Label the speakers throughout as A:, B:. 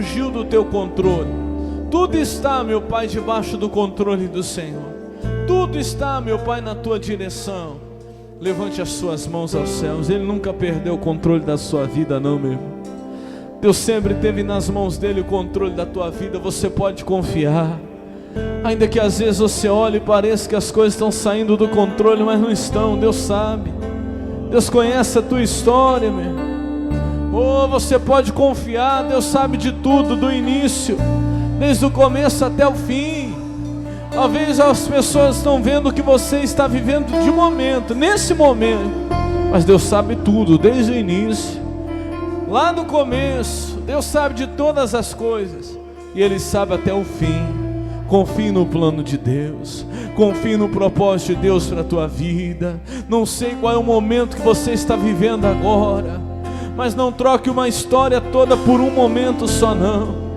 A: fugiu do teu controle. Tudo está, meu Pai, debaixo do controle do Senhor. Tudo está, meu Pai, na tua direção. Levante as suas mãos aos céus. Ele nunca perdeu o controle da sua vida, não, meu irmão. Deus sempre teve nas mãos dele o controle da tua vida. Você pode confiar. Ainda que às vezes você olhe e pareça que as coisas estão saindo do controle, mas não estão. Deus sabe. Deus conhece a tua história, meu irmão. Oh, você pode confiar. Deus sabe de tudo, do início, desde o começo até o fim. Talvez as pessoas estão vendo o que você está vivendo de momento, nesse momento, mas Deus sabe tudo, desde o início, lá no começo. Deus sabe de todas as coisas, e Ele sabe até o fim. Confie no plano de Deus, confie no propósito de Deus para a tua vida. Não sei qual é o momento que você está vivendo agora, mas não troque uma história toda por um momento só, não.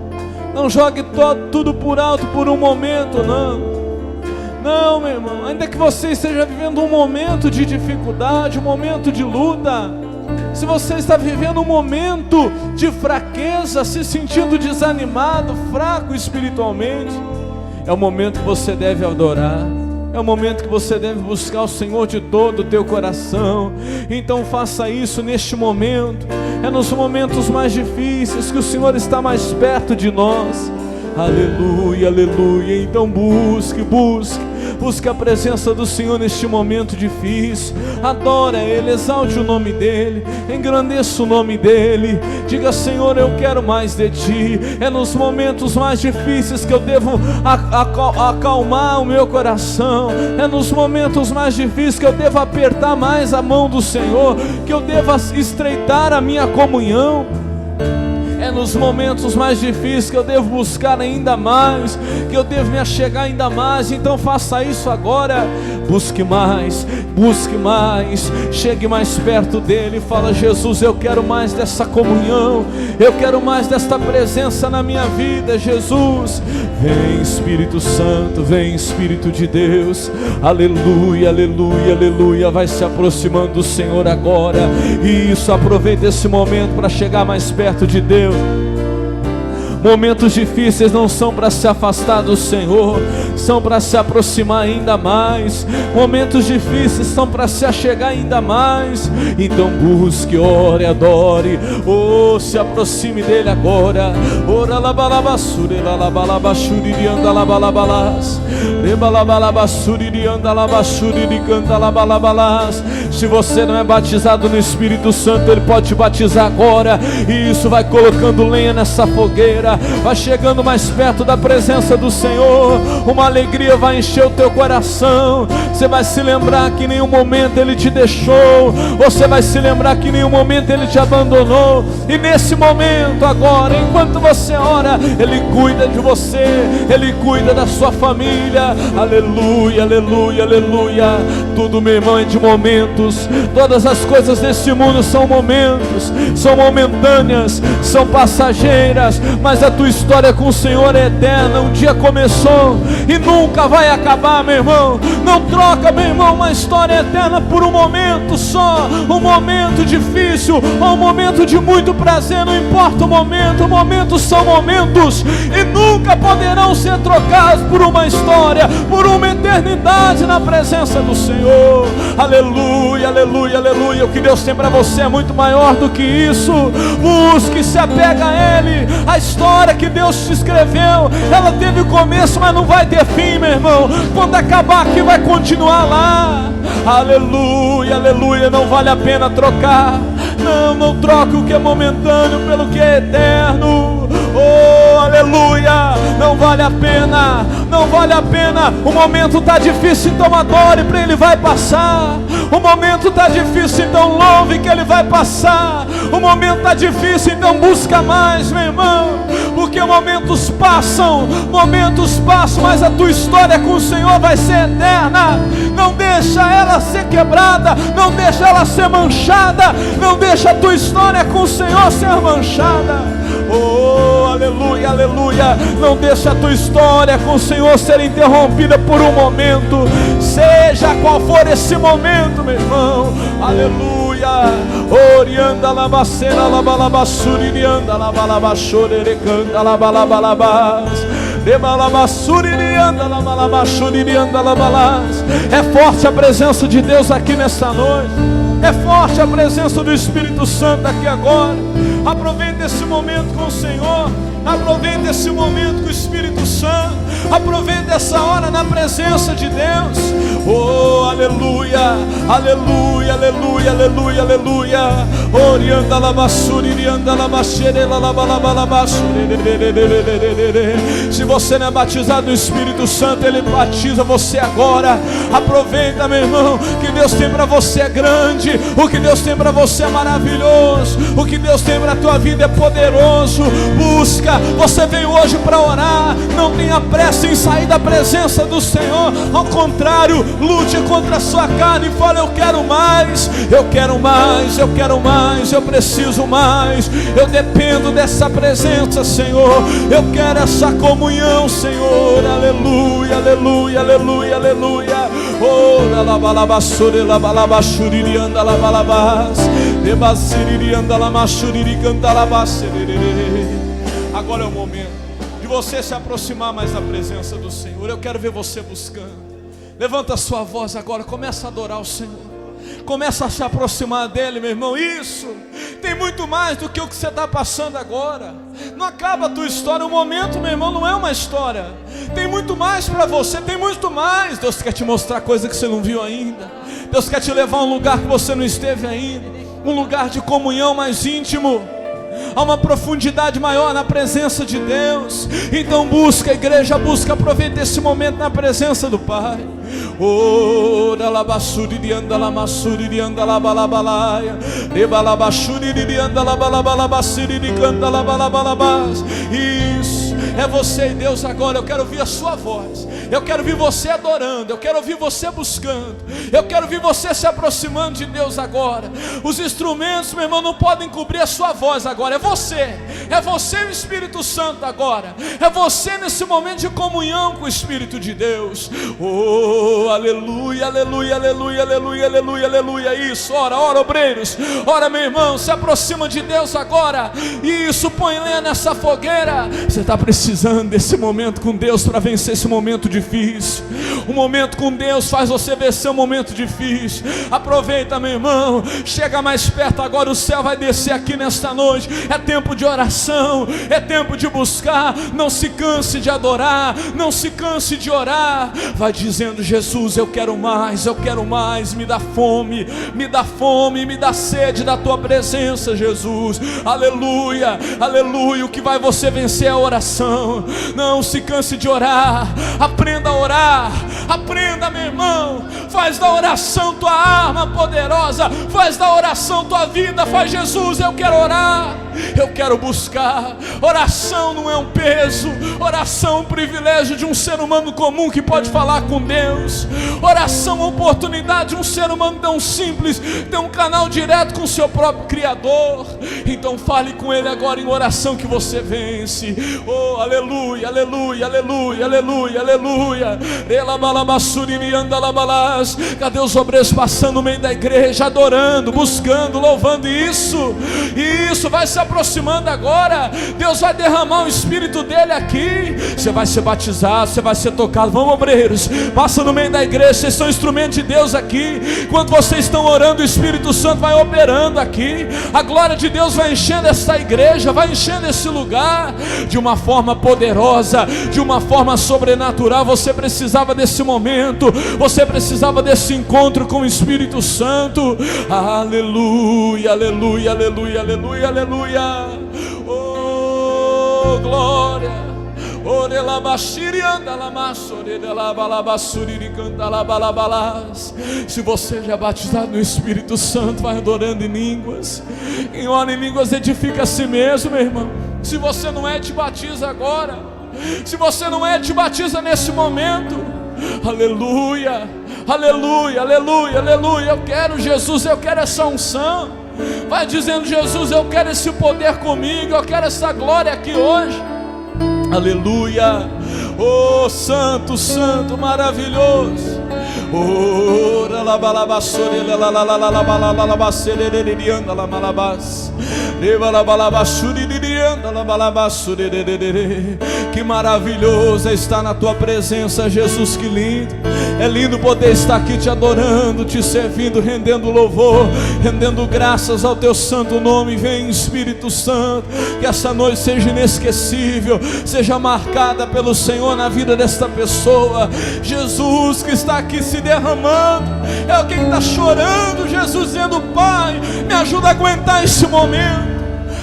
A: Não jogue tudo por alto por um momento, não. Não, meu irmão. Ainda que você esteja vivendo um momento de dificuldade, um momento de luta, se você está vivendo um momento de fraqueza, se sentindo desanimado, fraco espiritualmente, é o momento que você deve adorar. É o momento que você deve buscar o Senhor de todo o teu coração. Então faça isso neste momento. É nos momentos mais difíceis que o Senhor está mais perto de nós. Aleluia, aleluia. Então busque a presença do Senhor neste momento difícil. Adora Ele, exalte o nome dEle, engrandeça o nome dEle. Diga: Senhor, eu quero mais de Ti. É nos momentos mais difíceis que eu devo acalmar o meu coração. É nos momentos mais difíceis que eu devo apertar mais a mão do Senhor, que eu devo estreitar a minha comunhão. É nos momentos mais difíceis que eu devo buscar ainda mais, que eu devo me achegar ainda mais. Então faça isso agora. Busque mais, chegue mais perto dEle. Fala: Jesus, eu quero mais dessa comunhão, eu quero mais desta presença na minha vida. Jesus, vem Espírito Santo, vem Espírito de Deus. Aleluia, aleluia, aleluia. Vai se aproximando do Senhor agora. Isso, aproveita esse momento para chegar mais perto de Deus. Momentos difíceis não são para se afastar do Senhor, são para se aproximar ainda mais. Momentos difíceis são para se achegar ainda mais. Então busque, ore, adore. Oh, se aproxime dEle agora. Ora labalabassuri, lalabalabassuri, anda labalabalas. Rebalabalabassuri, anda labassuri, canta labalabalas. Se você não é batizado no Espírito Santo, Ele pode te batizar agora. E isso vai colocando lenha nessa fogueira. Vai chegando mais perto da presença do Senhor. Uma alegria vai encher o teu coração. Você vai se lembrar que em nenhum momento Ele te deixou. Você vai se lembrar que em nenhum momento Ele te abandonou. E nesse momento agora, enquanto você ora, Ele cuida de você, Ele cuida da sua família. Aleluia, aleluia, aleluia. Tudo, meu irmão, é de momentos. Todas as coisas nesse mundo são momentos, são momentâneas, são passageiras, mas a tua história com o Senhor é eterna. Um dia começou e nunca vai acabar, meu irmão. Não troca, meu irmão, uma história eterna por um momento só. Um momento difícil ou um momento de muito prazer, não importa o momento. Momentos são momentos e nunca poderão ser trocados por uma história, por uma eternidade na presença do Senhor. Aleluia, aleluia, aleluia. O que Deus tem para você é muito maior do que isso. Busque, se apega a Ele. A história que Deus te escreveu, ela teve começo, mas não vai ter fim, meu irmão. Quando acabar aqui, vai continuar lá. Aleluia, aleluia. Não vale a pena trocar. Não troque o que é momentâneo pelo que é eterno. Oh, aleluia. Não vale a pena, não vale a pena. O momento está difícil, então adore, para Ele vai passar. O momento está difícil, então louve, que Ele vai passar. O momento está difícil, então busca mais, meu irmão, porque momentos passam, mas a tua história com o Senhor vai ser eterna. Não deixa ela ser quebrada, não deixa ela ser manchada, não deixa a tua história com o Senhor ser manchada. Oh, aleluia, aleluia. Não deixa a tua história com o Senhor ser interrompida por um momento, seja qual for esse momento, meu irmão. Aleluia, Orianda la bacera la balabassuri anda la balabachore canta la balabalabas. É forte a presença de Deus aqui nesta noite. É forte a presença do Espírito Santo aqui agora. Aproveite esse momento com o Senhor. Aproveite esse momento com o Espírito Santo. Aproveite essa hora na presença de Deus. Oh, aleluia, aleluia, aleluia, aleluia, aleluia. Orianda la basuri, anda la baixerela la balabalabassuri. Se você não é batizado no Espírito Santo, Ele batiza você agora. Aproveita, meu irmão. O que Deus tem para você é grande. O que Deus tem para você é maravilhoso. O que Deus tem para a tua vida é poderoso. Busca. Você veio hoje para orar. Não tenha pressa em sair da presença do Senhor. Ao contrário, lute contra a sua carne e fale: eu quero mais, eu quero mais, eu quero mais, eu preciso mais. Eu dependo dessa presença, Senhor. Eu quero essa comunhão, Senhor. Aleluia, aleluia, aleluia, aleluia. Oh, la balabassore la balabachuri anda la balabas. De basiri anda la machuri canta la basiri. Agora é o momento de você se aproximar mais da presença do Senhor. Eu quero ver você buscando. Levanta a sua voz agora, começa a adorar o Senhor. Começa a se aproximar dEle, meu irmão. Isso, tem muito mais do que o que você está passando agora. Não acaba a tua história. O momento, meu irmão, não é uma história. Tem muito mais para você, tem muito mais. Deus quer te mostrar coisa que você não viu ainda. Deus quer te levar a um lugar que você não esteve ainda. Um lugar de comunhão mais íntimo. Há uma profundidade maior na presença de Deus. Então busca, igreja, busca. Aproveita esse momento na presença do Pai. Oh, dalabasuri de anda la masuri de anda la balabalaia. De balabashuri de anda la balabalabasiri de canta la balabalabas. Isso, é você e Deus agora. Eu quero ouvir a sua voz. Eu quero ouvir você adorando. Eu quero ouvir você buscando. Eu quero ouvir você se aproximando de Deus agora. Os instrumentos, meu irmão, não podem cobrir a sua voz agora. É você e o Espírito Santo agora. É você nesse momento de comunhão com o Espírito de Deus. Oh, aleluia, aleluia, aleluia, aleluia, aleluia, aleluia. Isso, ora, obreiros. Ora, meu irmão, se aproxima de Deus agora. Isso, põe lenha nessa fogueira. Você está precisando desse momento com Deus para vencer esse momento difícil. O momento com Deus faz você vencer um momento difícil. Aproveita, meu irmão. Chega mais perto agora. O céu vai descer aqui nesta noite. É tempo de oração. É tempo de buscar. Não se canse de adorar. Não se canse de orar. Vai dizendo: Jesus, eu quero mais, eu quero mais. Me dá fome, me dá fome, me dá sede da tua presença, Jesus. Aleluia, aleluia. O que vai você vencer é a oração. Não se canse de orar. Aprenda a orar. Aprenda, meu irmão. Faz da oração tua arma poderosa. Faz da oração tua vida. Faz: Jesus, eu quero orar. Eu quero buscar. Oração não é um peso. Oração é um privilégio de um ser humano comum que pode falar com Deus. Oração é uma oportunidade de um ser humano tão simples ter um canal direto com o seu próprio Criador. Então fale com Ele agora em oração que você vence. Oh, aleluia, aleluia, aleluia, aleluia, aleluia. Cadê os obreiros passando no meio da igreja, adorando, buscando, louvando? Isso, vai se aproximando agora. Deus vai derramar o Espírito dele aqui. Você vai ser batizado, você vai ser tocado. Vamos, obreiros, passa no meio da igreja. Vocês são instrumentos de Deus aqui. Quando vocês estão orando, o Espírito Santo vai operando aqui. A glória de Deus vai enchendo essa igreja, vai enchendo esse lugar de uma forma poderosa, de uma forma sobrenatural. Você precisava desse momento. Você precisava desse encontro com o Espírito Santo. Aleluia, aleluia, aleluia, aleluia, aleluia. Oh, glória. Se você já é batizado no Espírito Santo, vai adorando em línguas. Quem ora em línguas edifica a si mesmo, meu irmão. Se você não é, te batiza agora. Se você não é, te batiza nesse momento. Aleluia, aleluia, aleluia, aleluia. Eu quero, Jesus, eu quero essa unção. Vai dizendo: Jesus, eu quero esse poder comigo. Eu quero essa glória aqui hoje. Aleluia. Oh, santo, santo, maravilhoso. Ora la balabassore la la la la la la la la la bassere de anda la malabas. Leva la balabassuri de anda la balabassure de. Que maravilhoso é estar na tua presença, Jesus, que lindo. É lindo poder estar aqui te adorando, te servindo, rendendo louvor, rendendo graças ao teu santo nome. Vem, Espírito Santo, que essa noite seja inesquecível, seja marcada pelo Senhor na vida desta pessoa. Jesus que está aqui se derramando, é alguém que está chorando, Jesus dizendo: Pai, me ajuda a aguentar esse momento.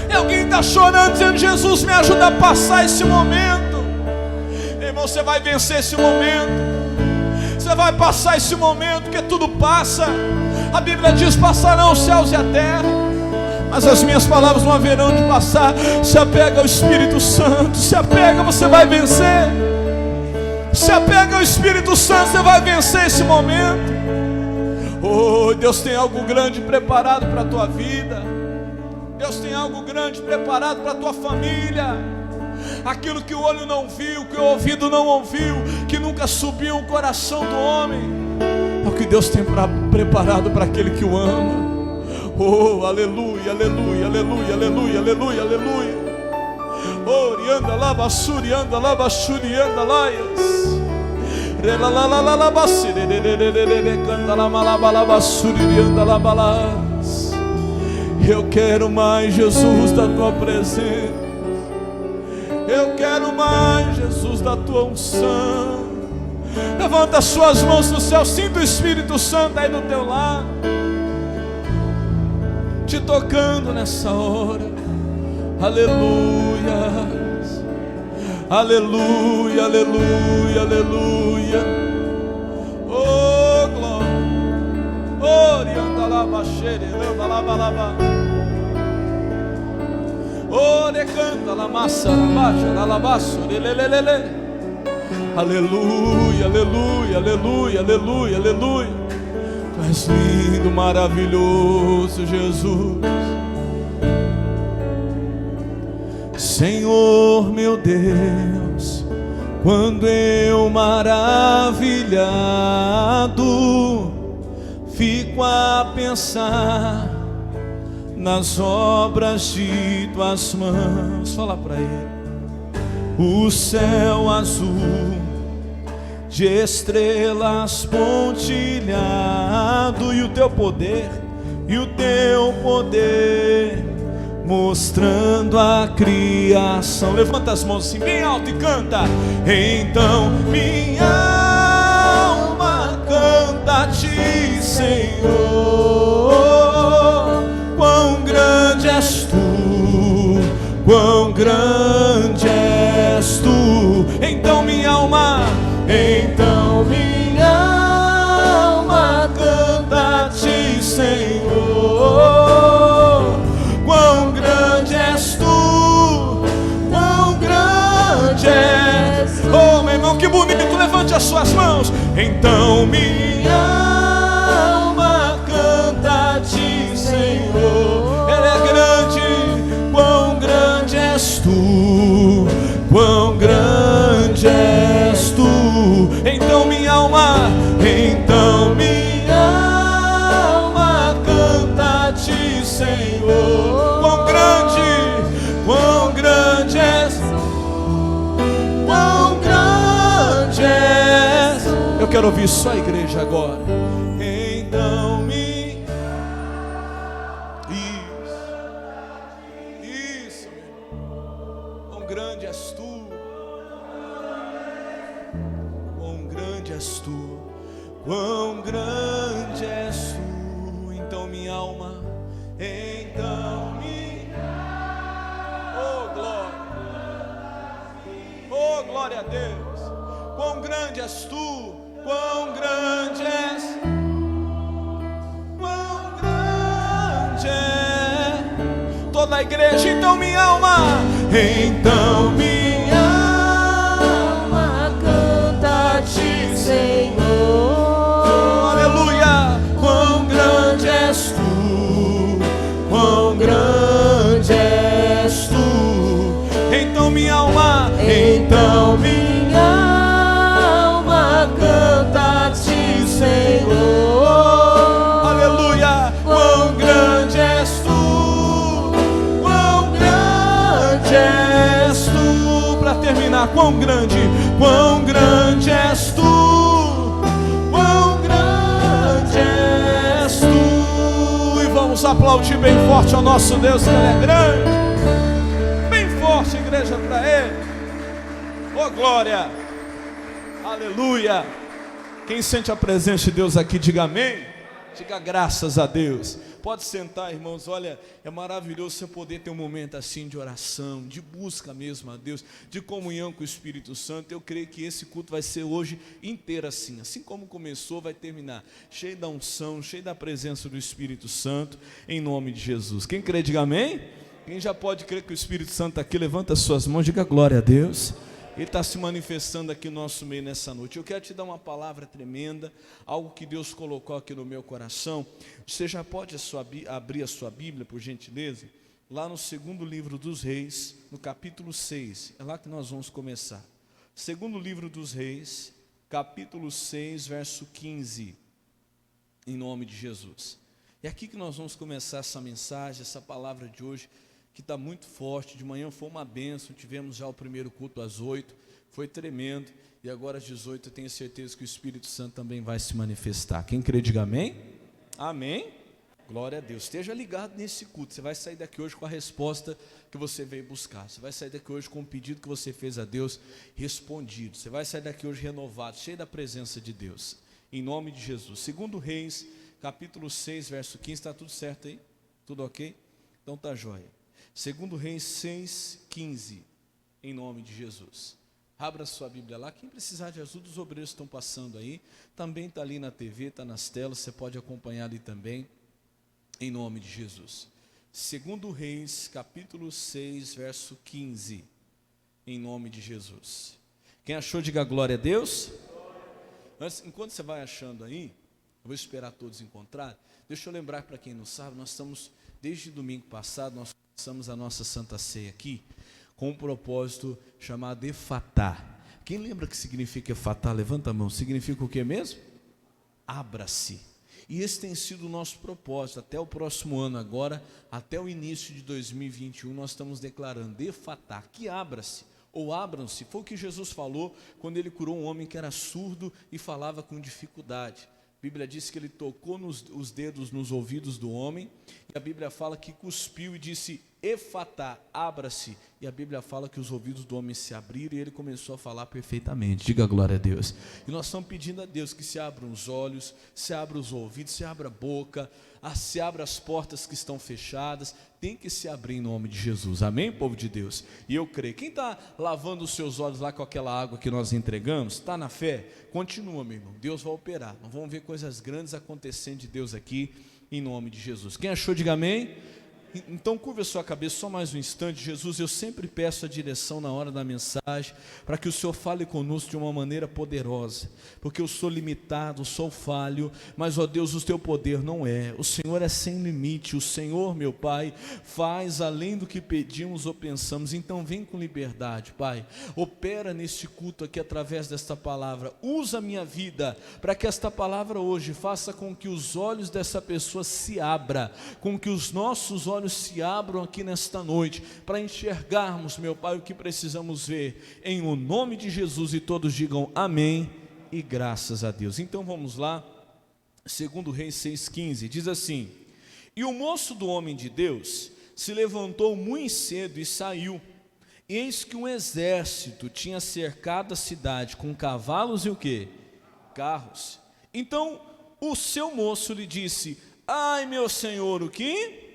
A: É alguém que está chorando, dizendo: Jesus, me ajuda a passar esse momento. Irmão, você vai vencer esse momento. Você vai passar esse momento, porque tudo passa. A Bíblia diz: passarão os céus e a terra, mas as minhas palavras não haverão de passar. Se apega ao Espírito Santo, se apega, você vai vencer. Se apega ao Espírito Santo, você vai vencer esse momento. Oh, Deus tem algo grande preparado para a tua vida. Deus tem algo grande preparado para a tua família. Aquilo que o olho não viu, que o ouvido não ouviu, que nunca subiu o coração do homem, é o que Deus tem preparado para aquele que o ama. Oh, aleluia, aleluia, aleluia, aleluia, aleluia, aleluia. Oh, rianda lá, basuri, anda lá, basuri, anda laias. Rela la la la la basiri, canta la malabala basuri, anda lá balas. Eu quero mais, Jesus, da tua presença. Eu quero mais, Jesus, da tua unção. Levanta as suas mãos no céu. Sinta o Espírito Santo aí do teu lado, te tocando nessa hora. Aleluia, aleluia, aleluia, aleluia. Oh, glória. Oh, rianda lá, baixere, anda lá, balaba. Oh, decanta la massa, la baixa, la labaço, lelelelele. Aleluia, aleluia, aleluia, aleluia, aleluia. Tu és lindo, maravilhoso, Jesus. Senhor meu Deus, quando eu maravilhado fico a pensar nas obras de tuas mãos. Fala para ele. O céu azul de estrelas pontilhado, e o teu poder, mostrando a criação. Levanta as mãos assim bem alto e canta. Então minha alma canta a ti, Senhor. Quão grande és tu, quão grande és tu. Então minha alma canta a ti, Senhor. Quão grande és tu, quão grande és tu. Oh, meu irmão, que bonito, levante as suas mãos. Então minha alma canta a ti, Senhor. Ele é grande, quão grande és tu, quão grande és tu. Então minha alma canta a ti, Senhor. Quão grande és, quão grande és. Eu quero ouvir só a igreja agora. Então isso, quão grande és tu, quão grande és tu, quão grande és tu. Então minha alma, oh glória a Deus. Quão grande és tu, quão grande és, quão grande é. Toda a igreja, então minha alma
B: canta a ti, Senhor.
A: Aleluia.
B: Quão grande és tu, quão grande és tu.
A: Então minha alma
B: canta a ti, Senhor.
A: terminar, quão grande és tu, quão grande és tu. E vamos aplaudir bem forte ao nosso Deus, que Ele é grande. Bem forte, igreja, para Ele. Oh glória, aleluia. Quem sente a presença de Deus aqui, diga amém. Diga graças a Deus. Pode sentar, irmãos. Olha, é maravilhoso você poder ter um momento assim de oração, de busca mesmo a Deus, de comunhão com o Espírito Santo. Eu creio que esse culto vai ser hoje inteiro assim como começou, vai terminar cheio da unção, cheio da presença do Espírito Santo, em nome de Jesus. Quem crê, diga amém. Quem já pode crer que o Espírito Santo está aqui, levanta as suas mãos, diga glória a Deus. Ele está se manifestando aqui no nosso meio nessa noite. Eu quero te dar uma palavra tremenda, algo que Deus colocou aqui no meu coração. Você já pode abrir a sua Bíblia, por gentileza, lá no segundo livro dos Reis, no capítulo 6, é lá que nós vamos começar. Segundo livro dos Reis, capítulo 6, verso 15, em nome de Jesus. É aqui que nós vamos começar essa mensagem, essa palavra de hoje, que está muito forte. De manhã foi uma bênção, tivemos já o primeiro culto às 8, foi tremendo, e agora às 18 eu tenho certeza que o Espírito Santo também vai se manifestar. Quem crê, diga amém. Amém, glória a Deus. Esteja ligado nesse culto, você vai sair daqui hoje com a resposta que você veio buscar, você vai sair daqui hoje com o pedido que você fez a Deus respondido, você vai sair daqui hoje renovado, cheio da presença de Deus, em nome de Jesus. Segundo Reis, capítulo 6, verso 15, está tudo certo aí? Tudo ok? Então tá jóia. Segundo Reis 6:15, em nome de Jesus. Abra sua Bíblia lá. Quem precisar de ajuda, os obreiros estão passando aí. Também está ali na TV, está nas telas, você pode acompanhar ali também, em nome de Jesus. Segundo Reis, capítulo 6, verso 15, em nome de Jesus. Quem achou, diga glória a Deus. Enquanto você vai achando aí, eu vou esperar todos encontrarem. Deixa eu lembrar para quem não sabe, nós estamos, desde domingo passado, nós começamos a nossa Santa Ceia aqui, com um propósito chamado Efatá. Quem lembra que significa Efatá? Levanta a mão. Significa o que mesmo? Abra-se. E esse tem sido o nosso propósito, até o próximo ano agora, até o início de 2021, nós estamos declarando Efatá, que abra-se, ou abram-se. Foi o que Jesus falou quando Ele curou um homem que era surdo e falava com dificuldade. A Bíblia diz que Ele tocou os dedos nos ouvidos do homem, e a Bíblia fala que cuspiu e disse, Efatá, abra-se, e a Bíblia fala que os ouvidos do homem se abriram, e ele começou a falar perfeitamente. Diga glória a Deus. E nós estamos pedindo a Deus que se abram os olhos, se abra os ouvidos, se abra a boca, se abra as portas que estão fechadas, tem que se abrir em nome de Jesus, amém, povo de Deus? E eu creio. Quem está lavando os seus olhos lá com aquela água que nós entregamos, está na fé? Continua, meu irmão, Deus vai operar, nós vamos ver coisas grandes acontecendo de Deus aqui, em nome de Jesus. Quem achou, diga amém. Então curva a sua cabeça só mais um instante. Jesus, eu sempre peço a direção na hora da mensagem, para que o Senhor fale conosco de uma maneira poderosa, porque eu sou limitado, sou falho, mas ó Deus, o teu poder não é, o Senhor é sem limite, o Senhor, meu Pai, faz além do que pedimos ou pensamos. Então vem com liberdade, Pai, opera neste culto aqui através desta palavra, usa a minha vida, para que esta palavra hoje faça com que os olhos dessa pessoa se abram, com que os nossos olhos se abram aqui nesta noite, para enxergarmos, meu Pai, o que precisamos ver, em o nome de Jesus, e todos digam amém e graças a Deus. Então vamos lá, segundo Reis 6,15, diz assim, e o moço do homem de Deus se levantou muito cedo e saiu, e eis que um exército tinha cercado a cidade com cavalos e o quê? Carros. Então o seu moço lhe disse, ai meu senhor, o que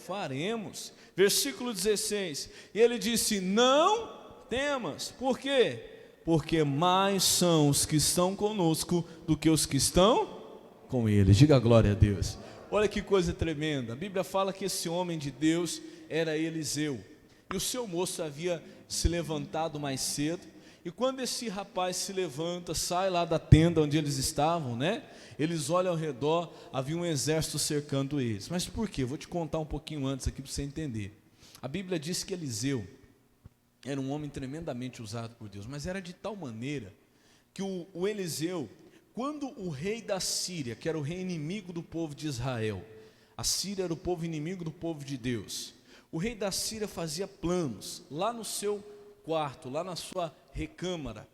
A: faremos? Versículo 16, e ele disse, não temas. Por quê? Porque mais são os que estão conosco do que os que estão com eles. Diga glória a Deus. Olha que coisa tremenda, a Bíblia fala que esse homem de Deus era Eliseu, e o seu moço havia se levantado mais cedo, e quando esse rapaz se levanta, sai lá da tenda onde eles estavam, né? Eles olham ao redor, havia um exército cercando eles. Mas por quê? Vou te contar um pouquinho antes aqui para você entender. A Bíblia diz que Eliseu era um homem tremendamente usado por Deus, mas era de tal maneira que o Eliseu, quando o rei da Síria, que era o rei inimigo do povo de Israel, a Síria era o povo inimigo do povo de Deus, o rei da Síria fazia planos lá no seu quarto, lá na sua recâmara,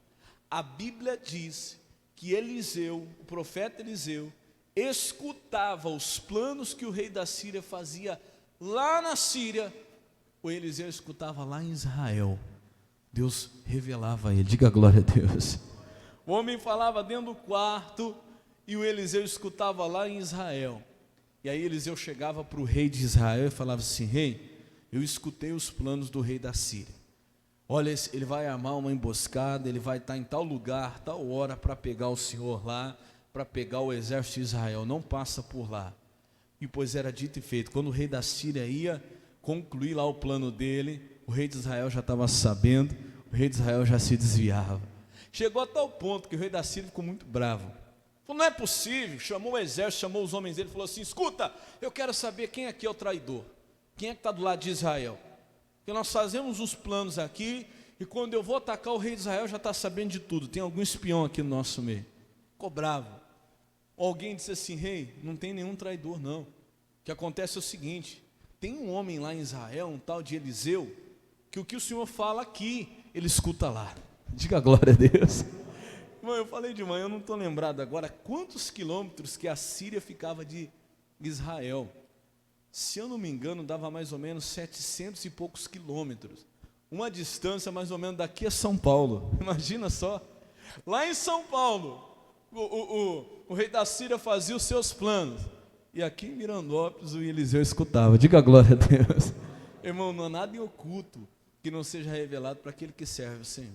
A: a Bíblia diz que Eliseu, o profeta Eliseu, escutava os planos que o rei da Síria fazia lá na Síria, o Eliseu escutava lá em Israel. Deus revelava a ele, diga glória a Deus. O homem falava dentro do quarto e o Eliseu escutava lá em Israel. E aí Eliseu chegava para o rei de Israel e falava assim: rei, eu escutei os planos do rei da Síria. Olha, ele vai armar uma emboscada, ele vai estar em tal lugar, tal hora, para pegar o senhor lá, para pegar o exército de Israel, não passa por lá. E pois era dito e feito, quando o rei da Síria ia concluir lá o plano dele, o rei de Israel já estava sabendo, o rei de Israel já se desviava. Chegou a tal ponto que o rei da Síria ficou muito bravo. Falou: não é possível. Chamou o exército, chamou os homens dele, falou assim: escuta, eu quero saber quem aqui é o traidor, quem é que está do lado de Israel, porque nós fazemos uns planos aqui, e quando eu vou atacar, o rei de Israel já está sabendo de tudo, tem algum espião aqui no nosso meio. Ficou bravo. Alguém disse assim: rei, não tem nenhum traidor não. O que acontece é o seguinte, tem um homem lá em Israel, um tal de Eliseu, que o senhor fala aqui, ele escuta lá. Diga glória a Deus. Irmão, eu falei de manhã, eu não estou lembrado agora quantos quilômetros que a Síria ficava de Israel. Se eu não me engano, dava mais ou menos 700 e poucos quilômetros. Uma distância mais ou menos daqui a São Paulo. Imagina só. Lá em São Paulo, o rei da Síria fazia os seus planos. E aqui em Mirandópolis o Eliseu escutava. Diga glória a Deus. Irmão, não há nada em oculto que não seja revelado para aquele que serve o Senhor.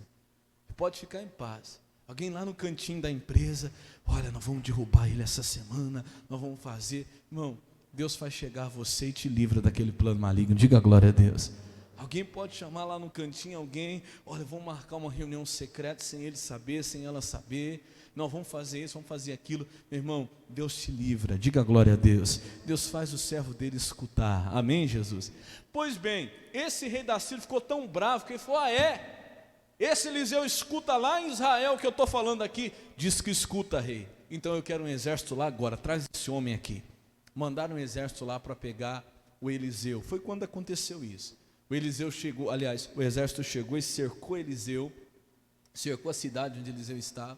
A: Pode ficar em paz. Alguém lá no cantinho da empresa: olha, nós vamos derrubar ele essa semana, nós vamos fazer. Irmão, Deus vai chegar a você e te livra daquele plano maligno. Diga glória a Deus. Alguém pode chamar lá no cantinho alguém: olha, vamos marcar uma reunião secreta sem ele saber, sem ela saber. Nós vamos fazer isso, vamos fazer aquilo. Meu irmão, Deus te livra. Diga glória a Deus. Deus faz o servo dele escutar. Amém, Jesus? Pois bem, esse rei da Síria ficou tão bravo que ele falou: ah, é? Esse Eliseu escuta lá em Israel que eu estou falando aqui? Diz que escuta, rei. Então eu quero um exército lá agora, traz esse homem aqui. Mandaram um exército lá para pegar o Eliseu. Foi quando aconteceu isso. O Eliseu chegou, aliás, o exército chegou e cercou Eliseu, cercou a cidade onde Eliseu estava.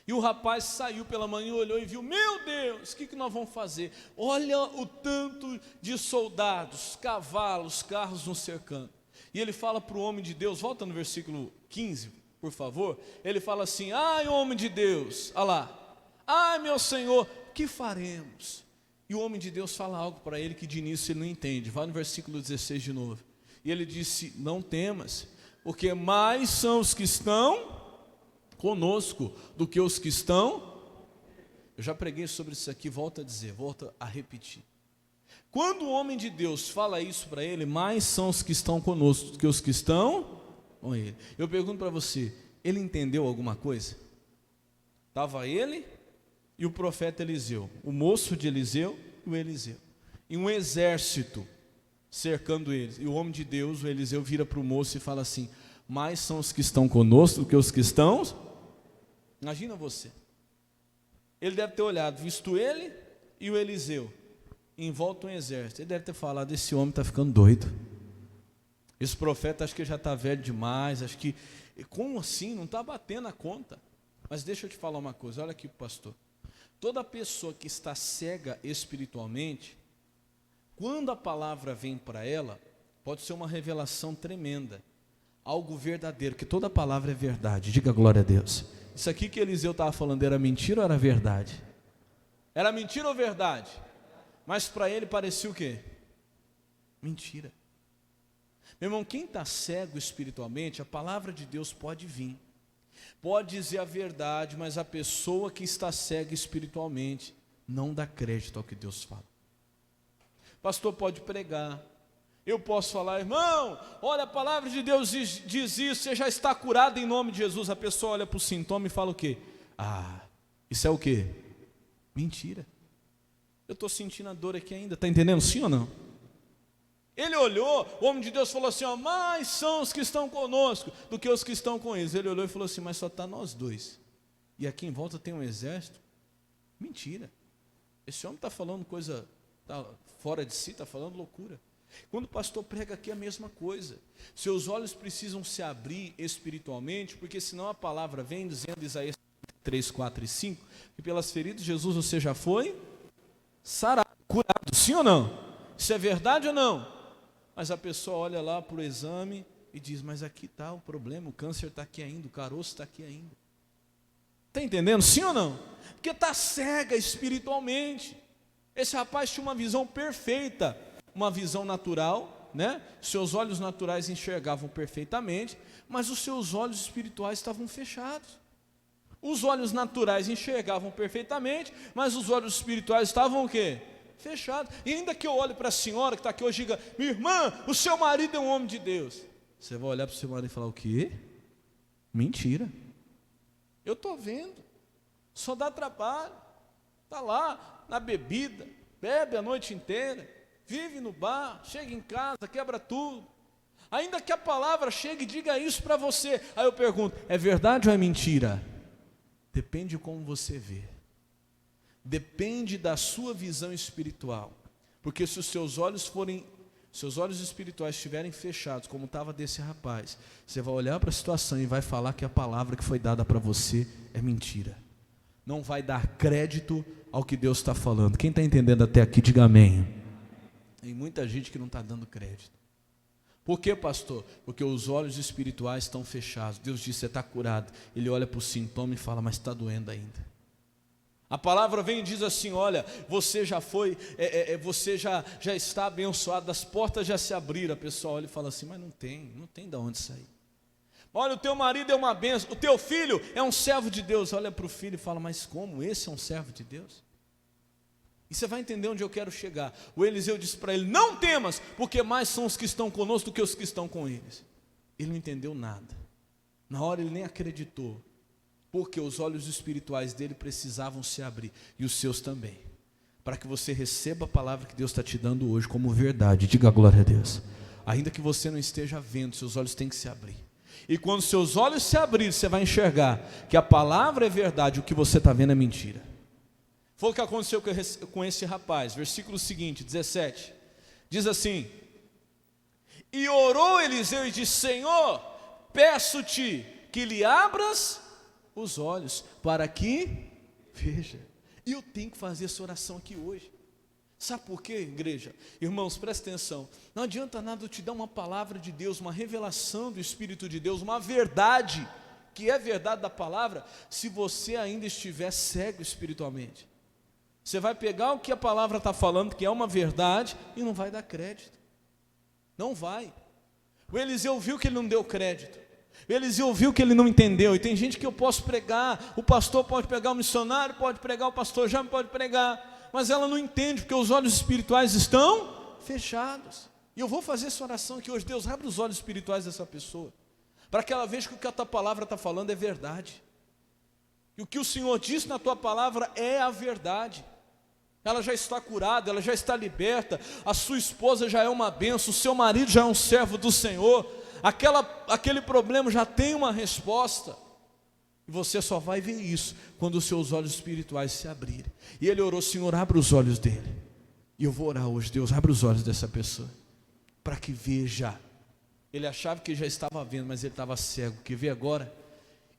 A: E o rapaz saiu pela manhã, olhou e viu: meu Deus, o que nós vamos fazer? Olha o tanto de soldados, cavalos, carros nos cercando. E ele fala para o homem de Deus, volta no versículo 15, por favor. Ele fala assim: ai, homem de Deus, olha lá, ai, meu Senhor, o que faremos? E o homem de Deus fala algo para ele que de início ele não entende. Vai no versículo 16 de novo. E ele disse: não temas, porque mais são os que estão conosco do que os que estão. Eu já preguei sobre isso aqui, volto a dizer, volto a repetir. Quando o homem de Deus fala isso para ele: mais são os que estão conosco do que os que estão com ele. Eu pergunto para você, ele entendeu alguma coisa? Estava ele e o profeta Eliseu, o moço de Eliseu e o Eliseu, e um exército cercando eles. E o homem de Deus, o Eliseu, vira para o moço e fala assim: mais são os que estão conosco do que os que estão. Imagina você. Ele deve ter olhado, visto ele e o Eliseu em volta um exército. Ele deve ter falado: esse homem está ficando doido. Esse profeta acho que já está velho demais. Acho que, como assim? Não está batendo a conta. Mas deixa eu te falar uma coisa, olha aqui, pastor. Toda pessoa que está cega espiritualmente, quando a palavra vem para ela, pode ser uma revelação tremenda, algo verdadeiro, que toda palavra é verdade. Diga glória a Deus. Isso aqui que Eliseu estava falando era mentira ou era verdade? Era mentira ou verdade? Mas para ele parecia o quê? Mentira. Meu irmão, quem está cego espiritualmente, a palavra de Deus pode vir, pode dizer a verdade, mas a pessoa que está cega espiritualmente não dá crédito ao que Deus fala. Pastor pode pregar, eu posso falar: irmão, olha, a palavra de Deus diz isso, você já está curado em nome de Jesus. A pessoa olha para o sintoma e fala o quê? Ah, isso é o quê? Mentira. Eu estou sentindo a dor aqui ainda, está entendendo? Sim ou não? Ele olhou, o homem de Deus falou assim: ó, mais são os que estão conosco do que os que estão com eles. Ele olhou e falou assim: mas só está nós dois, e aqui em volta tem um exército. Mentira. Esse homem está falando coisa, está fora de si, está falando loucura. Quando o pastor prega aqui é a mesma coisa. Seus olhos precisam se abrir espiritualmente, porque senão a palavra vem dizendo, Isaías 3, 4 e 5, que pelas feridas de Jesus você já foi sarado, curado, sim ou não? Isso é verdade ou não? Mas a pessoa olha lá para o exame e diz, mas aqui está o problema, o câncer está aqui ainda, o caroço está aqui ainda. Está entendendo, sim ou não? Porque está cega espiritualmente. Esse rapaz tinha uma visão perfeita, uma visão natural, né? Seus olhos naturais enxergavam perfeitamente, mas os seus olhos espirituais estavam fechados. Os olhos naturais enxergavam perfeitamente, mas os olhos espirituais estavam o quê? Fechados. E ainda que eu olhe para a senhora que está aqui hoje e diga, minha irmã, o seu marido é um homem de Deus. Você vai olhar para o seu marido e falar, o quê? Mentira. Eu estou vendo. Só dá trabalho. Está lá na bebida, bebe a noite inteira, vive no bar, chega em casa, quebra tudo. Ainda que a palavra chegue e diga isso para você. Aí eu pergunto, é verdade ou é mentira? Depende de como você vê. Depende da sua visão espiritual. Porque se os seus olhos espirituais estiverem fechados, como estava desse rapaz, você vai olhar para a situação e vai falar que a palavra que foi dada para você é mentira. Não vai dar crédito ao que Deus está falando. Quem está entendendo até aqui, diga amém. Tem muita gente que não está dando crédito. Por quê, pastor? Porque os olhos espirituais estão fechados. Deus diz, você está curado. Ele olha para o sintoma e fala, mas está doendo ainda. A palavra vem e diz assim, olha, você já foi, você já está abençoado, as portas já se abriram. A pessoa olha e fala assim, mas não tem de onde sair. Olha, o teu marido é uma bênção, o teu filho é um servo de Deus. Olha para o filho e fala, mas como? Esse é um servo de Deus? E você vai entender onde eu quero chegar. O Eliseu disse para ele, não temas, porque mais são os que estão conosco do que os que estão com eles. Ele não entendeu nada. Na hora ele nem acreditou. Porque os olhos espirituais dele precisavam se abrir, e os seus também, para que você receba a palavra que Deus está te dando hoje como verdade. Diga glória a Deus. Ainda que você não esteja vendo, seus olhos têm que se abrir. E quando seus olhos se abrirem, você vai enxergar que a palavra é verdade, o que você está vendo é mentira. Foi o que aconteceu com esse rapaz. Versículo seguinte, 17, diz assim, e orou Eliseu e disse, Senhor, peço-te que lhe abras os olhos, para que veja. E eu tenho que fazer essa oração aqui hoje. Sabe por quê, igreja? Irmãos, presta atenção. Não adianta nada eu te dar uma palavra de Deus, uma revelação do Espírito de Deus, uma verdade, que é verdade da palavra, se você ainda estiver cego espiritualmente. Você vai pegar o que a palavra está falando, que é uma verdade, e não vai dar crédito. Não vai. O Eliseu viu que ele não deu crédito. Eliseu viu que ele não entendeu. E tem gente que eu posso pregar, o pastor pode pregar, o missionário pode pregar, o pastor já pode pregar, mas ela não entende, porque os olhos espirituais estão fechados. E eu vou fazer essa oração aqui hoje. Deus, abre os olhos espirituais dessa pessoa, para que ela veja que o que a tua palavra está falando é verdade. E o que o Senhor disse na tua palavra é a verdade. Ela já está curada, ela já está liberta, a sua esposa já é uma bênção, o seu marido já é um servo do Senhor. Aquele problema já tem uma resposta. E você só vai ver isso quando os seus olhos espirituais se abrirem. E ele orou, Senhor, abre os olhos dele. E eu vou orar hoje, Deus, abre os olhos dessa pessoa, para que veja. Ele achava que já estava vendo, mas ele estava cego. Que vê agora?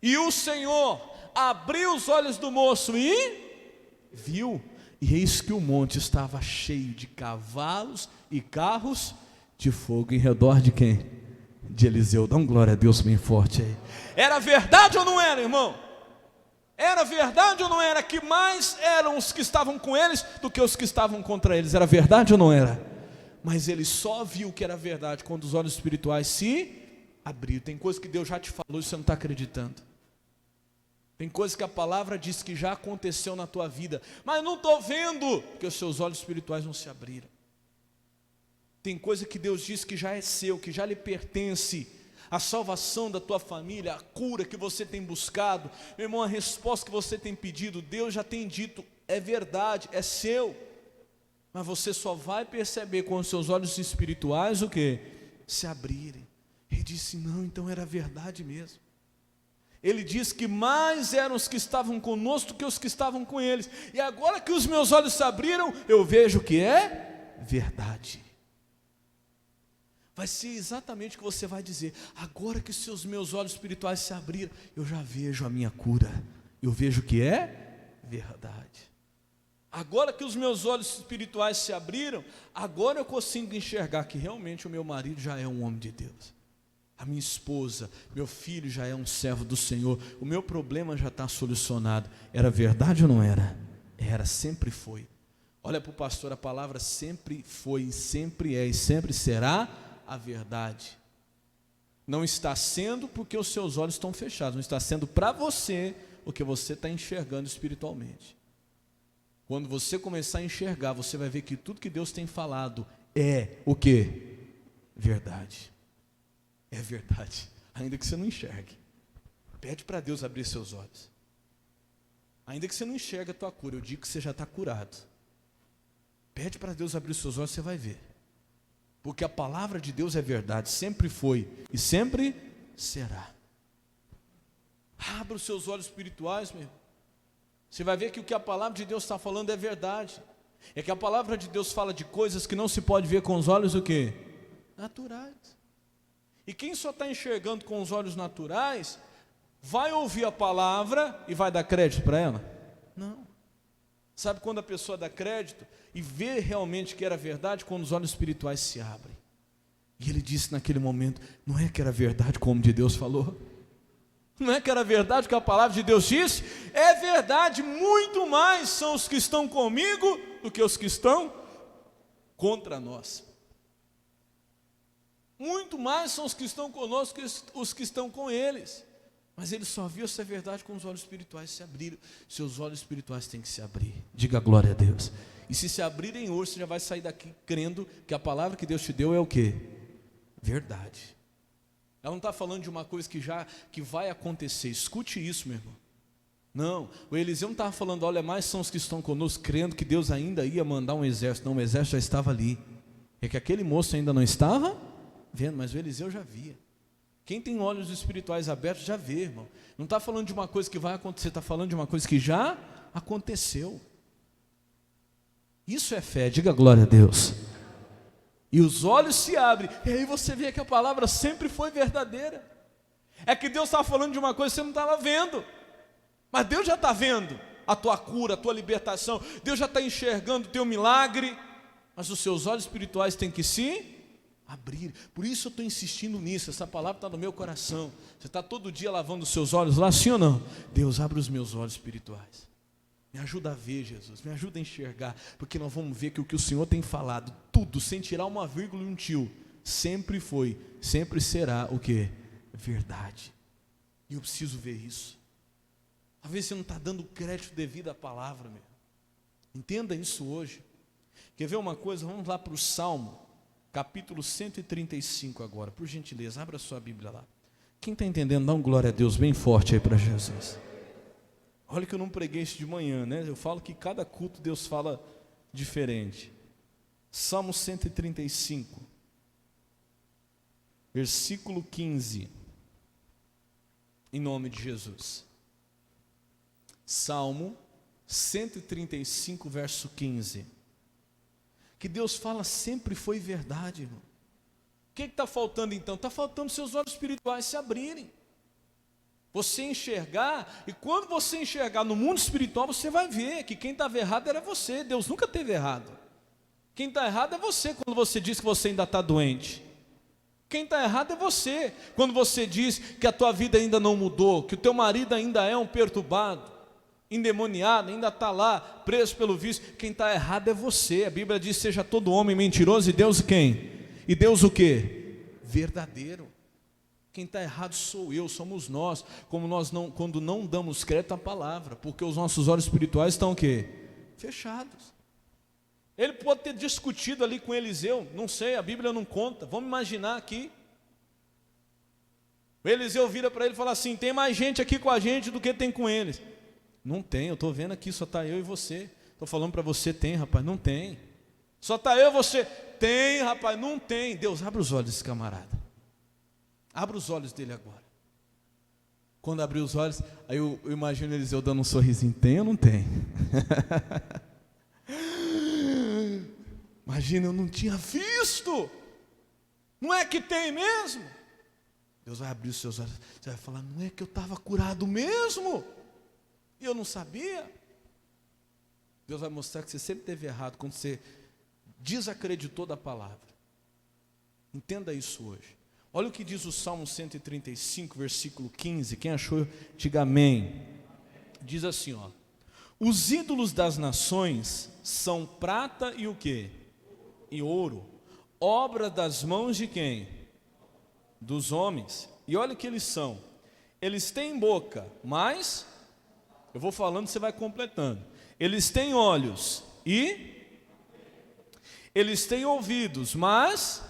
A: E o Senhor abriu os olhos do moço e viu. E eis que o monte estava cheio de cavalos e carros de fogo em redor de quem? De Eliseu. Dá glória a Deus bem forte aí. Era verdade ou não era, irmão? Era verdade ou não era? Que mais eram os que estavam com eles do que os que estavam contra eles? Era verdade ou não era? Mas ele só viu que era verdade quando os olhos espirituais se abriram. Tem coisa que Deus já te falou e você não está acreditando. Tem coisa que a palavra diz que já aconteceu na tua vida, mas não estou vendo, porque os seus olhos espirituais não se abriram. Tem coisa que Deus diz que já é seu, que já lhe pertence. A salvação da tua família, a cura que você tem buscado, meu irmão, a resposta que você tem pedido, Deus já tem dito, é verdade, é seu. Mas você só vai perceber com os seus olhos espirituais o quê? Se abrirem. Ele disse, não, então era verdade mesmo. Ele diz que mais eram os que estavam conosco do que os que estavam com eles. E agora que os meus olhos se abriram, eu vejo que é verdade. vai ser exatamente o que você vai dizer. Agora que os meus olhos espirituais se abriram, eu já vejo a minha cura. Eu vejo que é verdade. Agora que os meus olhos espirituais se abriram, agora eu consigo enxergar que realmente o meu marido já é um homem de Deus. A minha esposa, meu filho já é um servo do Senhor. O meu problema já está solucionado. Era verdade ou não era? Era, sempre foi. Olha para o pastor, a palavra sempre foi, sempre é e sempre será a verdade. Não está sendo porque os seus olhos estão fechados, não está sendo para você o que você está enxergando espiritualmente. Quando você começar a enxergar, você vai ver que tudo que Deus tem falado é o quê? Verdade. É verdade, ainda que você não enxergue. Pede para Deus abrir seus olhos. Ainda que você não enxergue a tua cura, eu digo que você já está curado. Pede para Deus abrir seus olhos, você vai ver. Porque a palavra de Deus é verdade, sempre foi e sempre será. Abra os seus olhos espirituais, meu irmão. Você vai ver que o que a palavra de Deus está falando é verdade. É que a palavra de Deus fala de coisas que não se pode ver com os olhos o quê? Naturais. E quem só está enxergando com os olhos naturais, vai ouvir a palavra e vai dar crédito para ela? Não. Sabe quando a pessoa dá crédito e vê realmente que era verdade? Quando os olhos espirituais se abrem. E ele disse naquele momento, não é que era verdade como de Deus falou? Não é que era verdade o que a palavra de Deus disse? É verdade, muito mais são os que estão comigo do que os que estão contra nós. Muito mais são os que estão conosco que os que estão com eles. Mas ele só viu essa verdade quando os olhos espirituais se abriram. Seus olhos espirituais têm que se abrir. Diga glória a Deus. E se se abrirem hoje, você já vai sair daqui crendo que a palavra que Deus te deu é o quê? Verdade. Ela não está falando de uma coisa que vai acontecer. Escute isso, meu irmão. Não, o Eliseu não estava falando, olha, mais são os que estão conosco, crendo que Deus ainda ia mandar um exército. Não, o exército já estava ali. É que aquele moço ainda não estava vendo, mas o Eliseu já via. Quem tem olhos espirituais abertos já vê, irmão. Não está falando de uma coisa que vai acontecer, está falando de uma coisa que já aconteceu. Isso é fé, diga glória a Deus. E os olhos se abrem, e aí você vê que a palavra sempre foi verdadeira. É que Deus estava falando de uma coisa que você não estava vendo, mas Deus já está vendo a tua cura, a tua libertação. Deus já está enxergando o teu milagre, mas os seus olhos espirituais têm que se abrir. Por isso eu estou insistindo nisso, essa palavra está no meu coração. Você está todo dia lavando os seus olhos lá, sim ou não? Deus, abre os meus olhos espirituais. Me ajuda a ver, Jesus, me ajuda a enxergar, porque nós vamos ver que o que o Senhor tem falado, tudo, sem tirar uma vírgula e um tio, sempre foi, sempre será o que? Verdade. E eu preciso ver isso. Às vezes você não está dando crédito devido à palavra, meu. Entenda isso hoje. Quer ver uma coisa? Vamos lá para o Salmo, capítulo 135 agora, por gentileza, abra sua Bíblia lá. Quem está entendendo, dá um glória a Deus bem forte aí para Jesus. Olha que eu não preguei isso de manhã, né? Eu falo que cada culto Deus fala diferente. Salmo 135, versículo 15, em nome de Jesus. Salmo 135, verso 15. Que Deus fala sempre foi verdade, irmão. O que está faltando então? Está faltando seus olhos espirituais se abrirem. Você enxergar, e quando você enxergar no mundo espiritual, você vai ver que quem estava errado era você. Deus nunca esteve errado. Quem está errado é você quando você diz que você ainda está doente. Quem está errado é você quando você diz que a tua vida ainda não mudou, que o teu marido ainda é um perturbado, endemoniado, ainda está lá, preso pelo vício. Quem está errado é você. A Bíblia diz, seja todo homem mentiroso, e Deus quem? E Deus o quê? Verdadeiro. Quem está errado sou eu, somos nós, quando não damos crédito à palavra, porque os nossos olhos espirituais estão o quê? Fechados. Ele pode ter discutido ali com Eliseu, não sei, a Bíblia não conta, vamos imaginar aqui. O Eliseu vira para ele e fala assim, tem mais gente aqui com a gente do que tem com eles. Não tem, eu estou vendo aqui, só está eu e você. Estou falando para você, tem rapaz, não tem. Só está eu e você, tem rapaz, não tem. Deus, abre os olhos desse camarada. Abra os olhos dele agora. Quando abrir os olhos, aí eu imagino Eliseu dando um sorrisinho. Tem ou não tem? Imagina, eu não tinha visto. Não é que tem mesmo? Deus vai abrir os seus olhos, você vai falar, não é que eu estava curado mesmo? E eu não sabia? Deus vai mostrar que você sempre esteve errado quando você desacreditou da palavra. Entenda isso hoje. Olha o que diz o Salmo 135, versículo 15. Quem achou, diga amém. Diz assim, ó: os ídolos das nações são prata e o quê? E ouro, obra das mãos de quem? Dos homens. E olha o que eles são. Eles têm boca, mas eu vou falando, você vai completando. Eles têm olhos e eles têm ouvidos, mas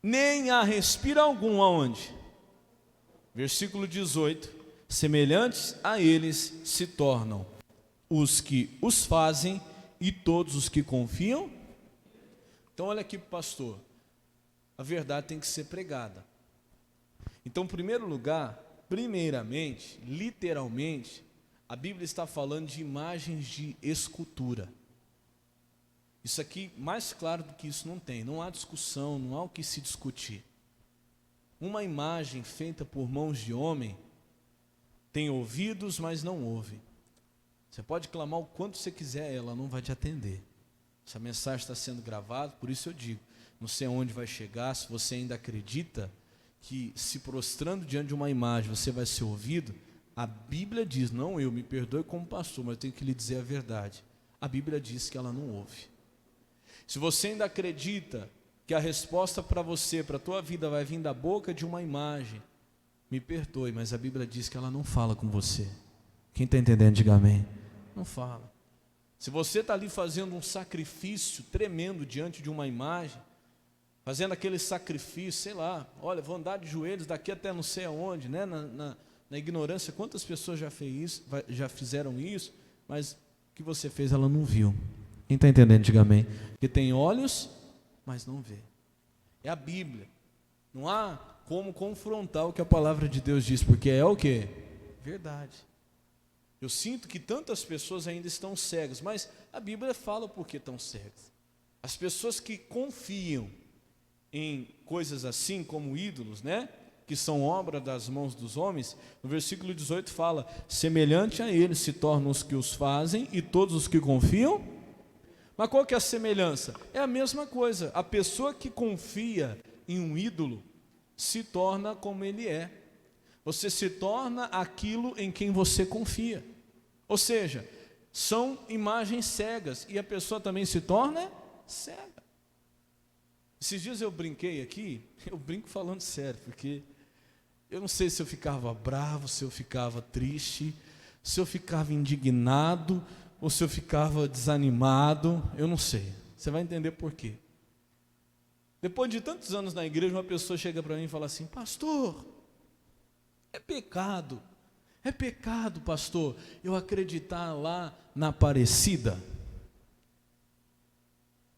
A: nem há respiro algum aonde? Versículo 18: semelhantes a eles se tornam os que os fazem e todos os que confiam. Então olha aqui, pastor, a verdade tem que ser pregada. Então, em primeiro lugar, primeiramente, literalmente, a Bíblia está falando de imagens de escultura. Isso aqui, mais claro do que isso não tem, não há discussão, não há o que se discutir. Uma imagem feita por mãos de homem tem ouvidos, mas não ouve. Você pode clamar o quanto você quiser, ela não vai te atender. Essa mensagem está sendo gravada, por isso eu digo, não sei aonde vai chegar, se você ainda acredita que se prostrando diante de uma imagem você vai ser ouvido, a Bíblia diz, não eu, me perdoe como pastor, mas eu tenho que lhe dizer a verdade, a Bíblia diz que ela não ouve. Se você ainda acredita que a resposta para você, para a tua vida vai vir da boca de uma imagem, me perdoe, mas a Bíblia diz que ela não fala com você. Quem está entendendo, diga amém. Não fala. Se você está ali fazendo um sacrifício tremendo diante de uma imagem, fazendo aquele sacrifício, sei lá, olha, vou andar de joelhos daqui até não sei aonde, né? Na ignorância, quantas pessoas já fizeram isso, mas o que você fez ela não viu. Quem está entendendo, diga amém. Porque tem olhos, mas não vê. É a Bíblia. Não há como confrontar o que a palavra de Deus diz, porque é o quê? Verdade. Eu sinto que tantas pessoas ainda estão cegas, mas a Bíblia fala por que estão cegas. As pessoas que confiam em coisas assim como ídolos, né? Que são obra das mãos dos homens, no versículo 18 fala, semelhante a eles se tornam os que os fazem e todos os que confiam. Mas qual que é a semelhança? É a mesma coisa, a pessoa que confia em um ídolo se torna como ele é. Você se torna aquilo em quem você confia. Ou seja, são imagens cegas e a pessoa também se torna cega. Esses dias eu brinquei aqui, eu brinco falando sério, porque eu não sei se eu ficava bravo, se eu ficava triste, se eu ficava indignado, ou se eu ficava desanimado, eu não sei. Você vai entender por quê. Depois de tantos anos na igreja, uma pessoa chega para mim e fala assim, pastor, é pecado, pastor, eu acreditar lá na Aparecida.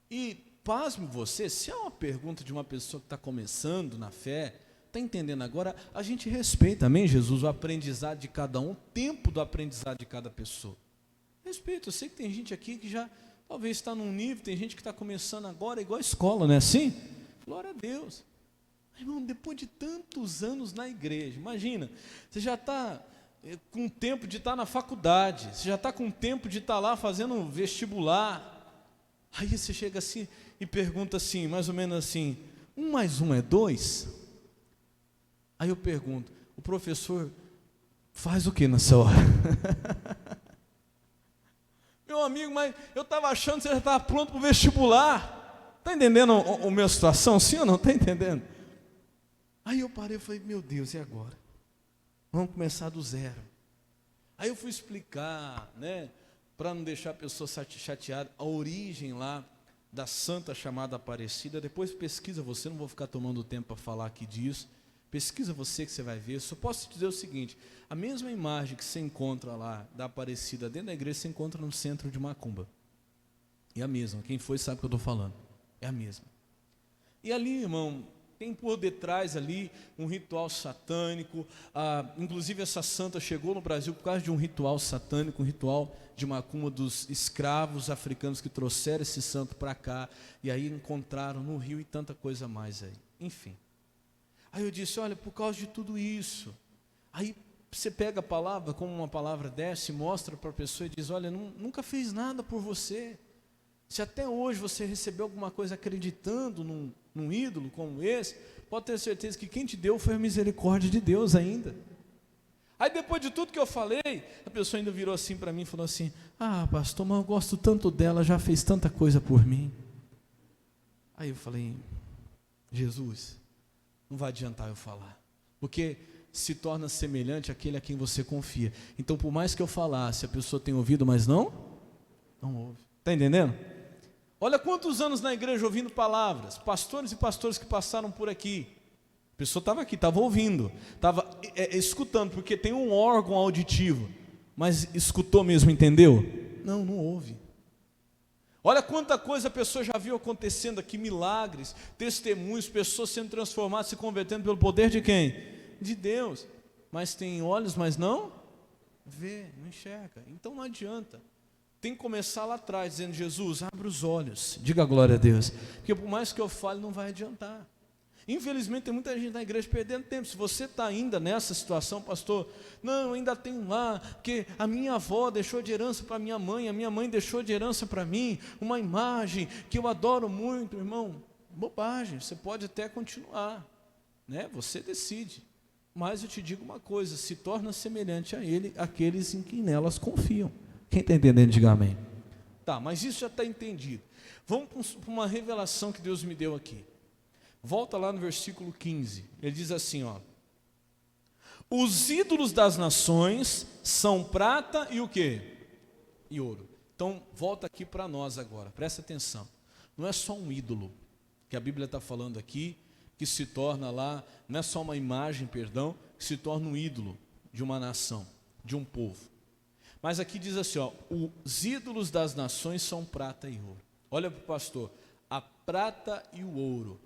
A: E pasme você, se é uma pergunta de uma pessoa que está começando na fé, está entendendo agora, a gente respeita, amém, Jesus, o aprendizado de cada um, o tempo do aprendizado de cada pessoa. Respeito, eu sei que tem gente aqui que já talvez está num nível, tem gente que está começando agora, igual a escola, não é assim? Glória a Deus. Irmão, depois de tantos anos na igreja, imagina, você já está com tempo de estar na faculdade, você já está com tempo de estar lá fazendo um vestibular, aí você chega assim e pergunta assim, mais ou menos assim, 1 mais 1 é 2? Aí eu pergunto, o professor faz o que nessa hora? Meu amigo, mas eu estava achando que você já estava pronto para o vestibular. Está entendendo a minha situação, sim ou não? Está entendendo? Aí eu parei e falei, meu Deus, e agora? Vamos começar do zero. Aí eu fui explicar, né, para não deixar a pessoa chateada, a origem lá da santa chamada Aparecida. Depois pesquisa você, não vou ficar tomando tempo para falar aqui disso. Pesquisa você que você vai ver. Só posso te dizer o seguinte, a mesma imagem que você encontra lá da Aparecida dentro da igreja, você encontra no centro de Macumba. É a mesma, quem foi sabe o que eu estou falando. É a mesma. E ali, irmão, Tem por detrás ali um ritual satânico. Inclusive essa santa chegou no Brasil por causa de um ritual satânico, um ritual de macumba dos escravos africanos que trouxeram esse santo para cá, e aí encontraram no rio e tanta coisa mais aí. Enfim. Aí eu disse, olha, por causa de tudo isso. Aí você pega a palavra, como uma palavra dessa, e mostra para a pessoa e diz, olha, nunca fiz nada por você. Se até hoje você recebeu alguma coisa acreditando num ídolo como esse, pode ter certeza que quem te deu foi a misericórdia de Deus ainda. Aí depois de tudo que eu falei, a pessoa ainda virou assim para mim e falou assim, pastor, mas eu gosto tanto dela, já fez tanta coisa por mim. Aí eu falei, Jesus, não vai adiantar eu falar, porque se torna semelhante àquele a quem você confia. Então por mais que eu falasse, a pessoa tem ouvido, mas não ouve. Está entendendo? Olha quantos anos na igreja ouvindo palavras, pastores e pastores que passaram por aqui. A pessoa estava aqui, estava ouvindo, estava escutando, porque tem um órgão auditivo, mas escutou mesmo, entendeu? Não ouve. Olha quanta coisa a pessoa já viu acontecendo aqui, milagres, testemunhos, pessoas sendo transformadas, se convertendo pelo poder de quem? De Deus. Mas tem olhos, mas não vê, não enxerga. Então não adianta. Tem que começar lá atrás, dizendo, Jesus, abre os olhos, diga glória a Deus, porque por mais que eu fale, não vai adiantar. Infelizmente tem muita gente na igreja perdendo tempo. Se você está ainda nessa situação, pastor, não, eu ainda tenho lá, porque a minha avó deixou de herança para minha mãe, a minha mãe deixou de herança para mim, uma imagem que eu adoro muito, irmão, bobagem, você pode até continuar, né? Você decide, mas eu te digo uma coisa, se torna semelhante a ele, aqueles em quem nelas confiam. Quem está entendendo, diga amém. Tá, mas isso já está entendido. Vamos para uma revelação que Deus me deu aqui. Volta lá no versículo 15. Ele diz assim, ó. Os ídolos das nações são prata e o quê? E ouro. Então, volta aqui para nós agora. Presta atenção. Não é só um ídolo que a Bíblia está falando aqui, que se torna lá, não é só uma imagem, perdão, que se torna um ídolo de uma nação, de um povo. Mas aqui diz assim, ó, os ídolos das nações são prata e ouro. Olha para o pastor, a prata e o ouro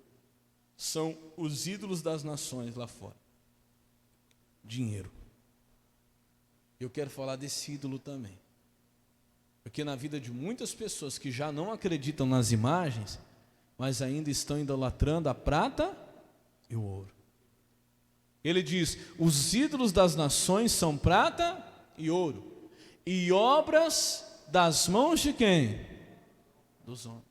A: são os ídolos das nações lá fora. Dinheiro. Eu quero falar desse ídolo também. Porque na vida de muitas pessoas que já não acreditam nas imagens, mas ainda estão idolatrando a prata e o ouro. Ele diz, os ídolos das nações são prata e ouro. E obras das mãos de quem? Dos homens.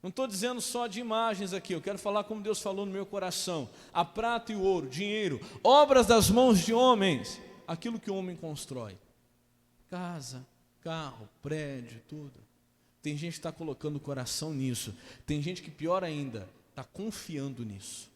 A: Não estou dizendo só de imagens aqui, eu quero falar como Deus falou no meu coração. A prata e o ouro, dinheiro, obras das mãos de homens, aquilo que o homem constrói. Casa, carro, prédio, tudo. Tem gente que está colocando o coração nisso. Tem gente que, pior ainda, está confiando nisso.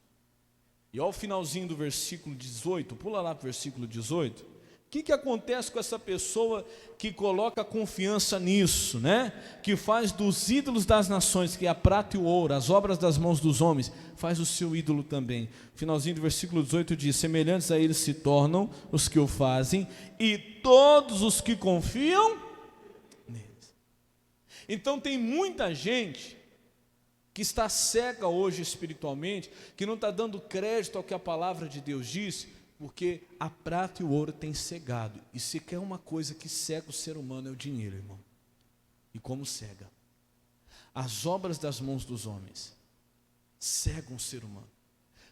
A: E ao finalzinho do versículo 18, pula lá para o versículo 18. O que acontece com essa pessoa que coloca confiança nisso, né? Que faz dos ídolos das nações, que é a prata e o ouro, as obras das mãos dos homens, faz o seu ídolo também. Finalzinho do versículo 18 diz, semelhantes a eles se tornam os que o fazem, e todos os que confiam neles. Então tem muita gente que está cega hoje espiritualmente, que não está dando crédito ao que a palavra de Deus diz, porque a prata e o ouro têm cegado. E se quer uma coisa que cega o ser humano é o dinheiro, irmão. E como cega? As obras das mãos dos homens cegam o ser humano.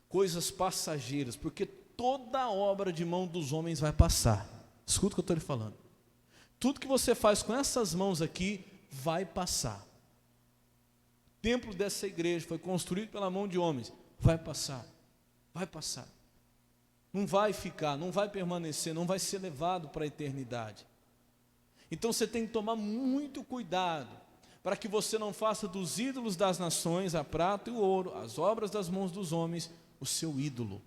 A: Coisas passageiras, porque toda obra de mão dos homens vai passar. Escuta o que eu estou lhe falando. Tudo que você faz com essas mãos aqui vai passar. O templo dessa igreja foi construído pela mão de homens. Vai passar. Vai passar. Não vai ficar, não vai permanecer, não vai ser levado para a eternidade. Então você tem que tomar muito cuidado para que você não faça dos ídolos das nações, a prata e o ouro, as obras das mãos dos homens, o seu ídolo.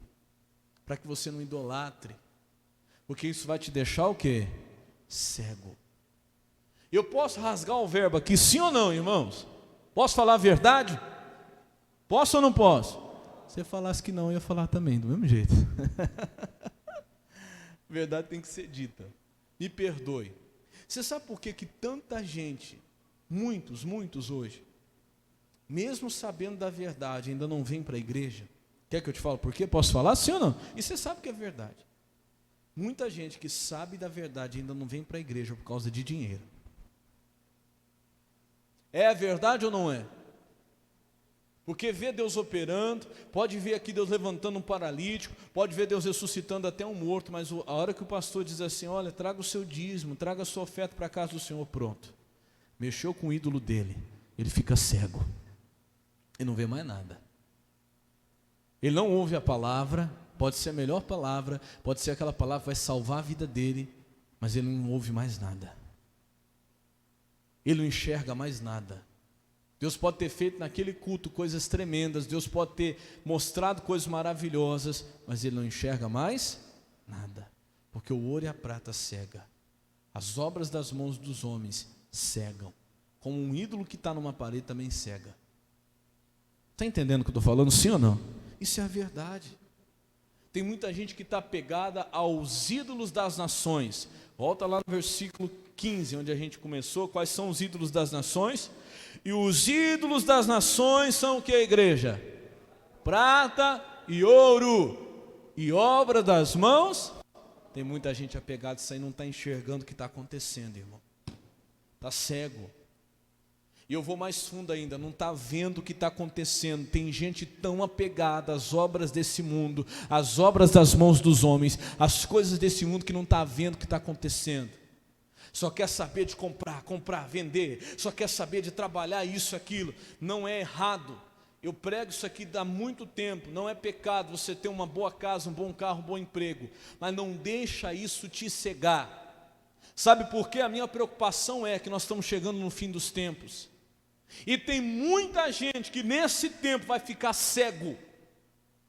A: Para que você não idolatre. Porque isso vai te deixar o quê? Cego. Eu posso rasgar o verbo aqui, sim ou não, irmãos? Posso falar a verdade? Posso ou não posso? Se você falasse que não, eu ia falar também, do mesmo jeito. Verdade tem que ser dita. Me perdoe. Você sabe por que tanta gente, muitos hoje, mesmo sabendo da verdade, ainda não vem para a igreja. Quer que eu te fale por quê? Posso falar sim ou não? E você sabe que é verdade. Muita gente que sabe da verdade ainda não vem para a igreja por causa de dinheiro. É a verdade ou não é? Porque vê Deus operando, pode ver aqui Deus levantando um paralítico, pode ver Deus ressuscitando até um morto, mas a hora que o pastor diz assim, olha, traga o seu dízimo, traga a sua oferta para a casa do Senhor, pronto. Mexeu com o ídolo dele, ele fica cego, e não vê mais nada. Ele não ouve a palavra, pode ser a melhor palavra, pode ser aquela palavra que vai salvar a vida dele, mas ele não ouve mais nada. Ele não enxerga mais nada. Deus pode ter feito naquele culto coisas tremendas, Deus pode ter mostrado coisas maravilhosas, mas ele não enxerga mais nada, porque o ouro e a prata cega, as obras das mãos dos homens cegam, como um ídolo que está numa parede também cega. Está entendendo o que eu estou falando, sim ou não? Isso é a verdade. Tem muita gente que está apegada aos ídolos das nações. Volta lá no versículo 15, onde a gente começou, quais são os ídolos das nações? E os ídolos das nações são o que, igreja? Prata e ouro, e obra das mãos. Tem muita gente apegada, isso aí não está enxergando o que está acontecendo, irmão. Está cego. E eu vou mais fundo ainda, não está vendo o que está acontecendo. Tem gente tão apegada às obras desse mundo, às obras das mãos dos homens, às coisas desse mundo, que não está vendo o que está acontecendo. Só quer saber de comprar, vender, só quer saber de trabalhar isso, aquilo. Não é errado. Eu prego isso aqui há muito tempo. Não é pecado você ter uma boa casa, um bom carro, um bom emprego, mas não deixa isso te cegar. Sabe por quê? A minha preocupação é que nós estamos chegando no fim dos tempos. E tem muita gente que nesse tempo vai ficar cego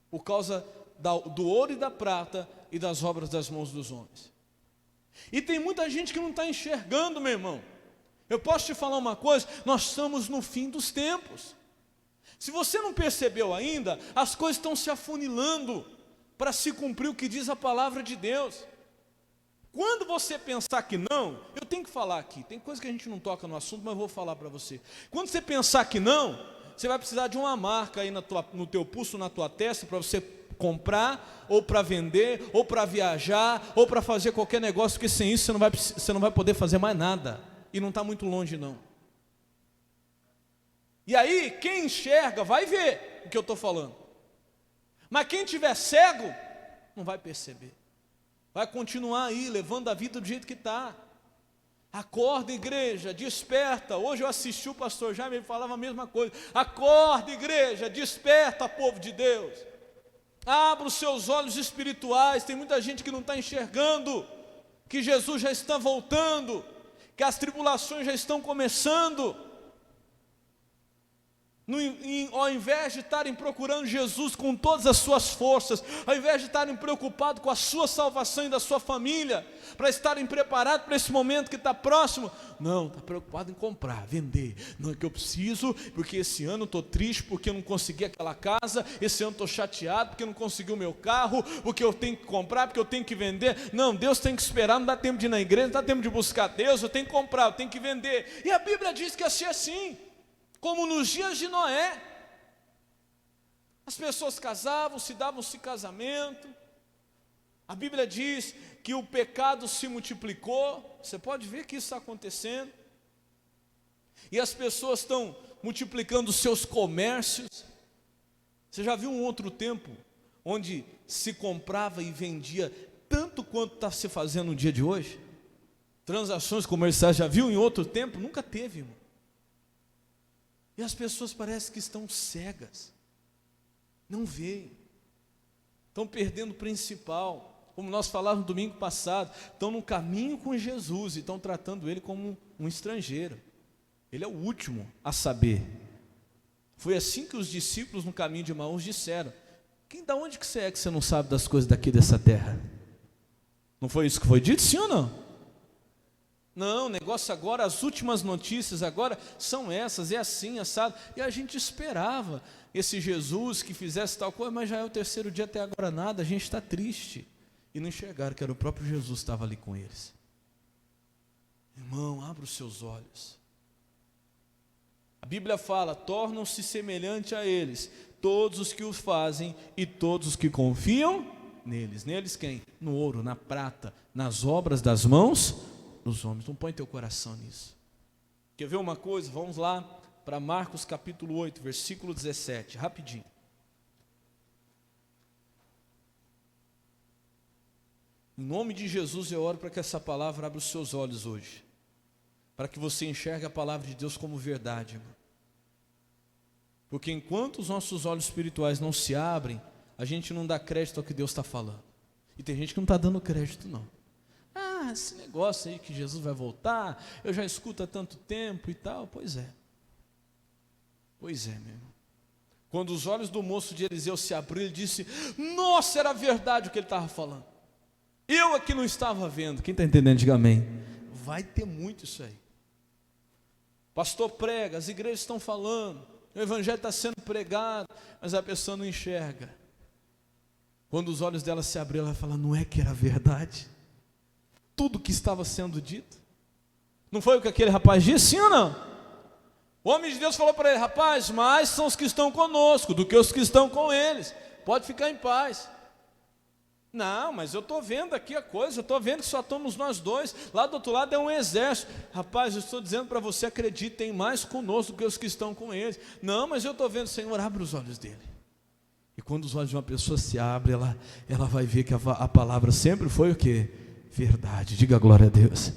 A: por causa do ouro e da prata e das obras das mãos dos homens. E tem muita gente que não está enxergando, meu irmão. Eu posso te falar uma coisa, nós estamos no fim dos tempos. Se você não percebeu ainda, as coisas estão se afunilando para se cumprir o que diz a palavra de Deus. Quando você pensar que não, eu tenho que falar aqui, tem coisa que a gente não toca no assunto, mas eu vou falar para você. Quando você pensar que não, você vai precisar de uma marca aí no teu pulso, na tua testa, para você comprar, ou para vender, ou para viajar, ou para fazer qualquer negócio, porque sem isso você não vai poder fazer mais nada, e não está muito longe não. E aí, quem enxerga vai ver o que eu estou falando, mas quem tiver cego, não vai perceber. Vai continuar aí, levando a vida do jeito que está. Acorda, igreja, desperta. Hoje eu assisti o pastor Jaime, ele falava a mesma coisa. Acorda, igreja, desperta, povo de Deus. Abra os seus olhos espirituais. Tem muita gente que não está enxergando que Jesus já está voltando, que as tribulações já estão começando. Ao invés de estarem procurando Jesus com todas as suas forças, ao invés de estarem preocupados com a sua salvação e da sua família, para estarem preparados para esse momento que está próximo, não, está preocupado em comprar, vender. Não é que eu preciso, porque esse ano eu estou triste porque eu não consegui aquela casa, esse ano estou chateado porque eu não consegui o meu carro, porque eu tenho que comprar, porque eu tenho que vender. Não, Deus tem que esperar, não dá tempo de ir na igreja, não dá tempo de buscar Deus, eu tenho que comprar, eu tenho que vender. E a Bíblia diz que assim, como nos dias de Noé, as pessoas casavam, se davam-se casamento. A Bíblia diz que o pecado se multiplicou. Você pode ver que isso está acontecendo. E as pessoas estão multiplicando os seus comércios. Você já viu um outro tempo onde se comprava e vendia tanto quanto está se fazendo no dia de hoje? Transações comerciais, já viu em outro tempo? Nunca teve, irmão. E as pessoas parecem que estão cegas, não veem, estão perdendo o principal, como nós falávamos no domingo passado, estão no caminho com Jesus e estão tratando Ele como um estrangeiro. Ele é o último a saber. Foi assim que os discípulos no caminho de Emaús disseram: da onde que você é que você não sabe das coisas daqui dessa terra? Não foi isso que foi dito, sim ou não? Não, o negócio agora, as últimas notícias agora são essas, é assim, assado. E a gente esperava esse Jesus que fizesse tal coisa, mas já é o terceiro dia, até agora nada, a gente está triste. E não enxergaram que era o próprio Jesus que estava ali com eles. Irmão, abra os seus olhos. A Bíblia fala: tornam-se semelhante a eles todos os que os fazem e todos os que confiam neles. Neles quem? No ouro, na prata, nas obras das mãos dos homens. Não põe teu coração nisso. Quer ver uma coisa? Vamos lá para Marcos capítulo 8, versículo 17, rapidinho. Em nome de Jesus eu oro para que essa palavra abra os seus olhos hoje, para que você enxergue a palavra de Deus como verdade, irmão. Porque enquanto os nossos olhos espirituais não se abrem, a gente não dá crédito ao que Deus está falando. E tem gente que não está dando crédito não. Ah, esse negócio aí que Jesus vai voltar, eu já escuto há tanto tempo e tal. Pois é, meu irmão. Quando os olhos do moço de Eliseu se abriram, ele disse: nossa, era verdade o que ele estava falando. Eu aqui não estava vendo. Quem está entendendo, diga amém. Vai ter muito isso aí. Pastor prega, as igrejas estão falando, o evangelho está sendo pregado, mas a pessoa não enxerga. Quando os olhos dela se abriram, ela fala: não é que era verdade? Tudo que estava sendo dito. Não foi o que aquele rapaz disse, sim ou não? O homem de Deus falou para ele: rapaz, mais são os que estão conosco do que os que estão com eles. Pode ficar em paz. Não, mas eu estou vendo aqui a coisa, eu estou vendo que só estamos nós dois, lá do outro lado é um exército. Rapaz, eu estou dizendo para você, acredite, tem mais conosco do que os que estão com eles. Não, mas eu estou vendo, Senhor, abre os olhos dele. E quando os olhos de uma pessoa se abrem, ela vai ver que a palavra sempre foi o quê? Verdade. Diga glória a Deus.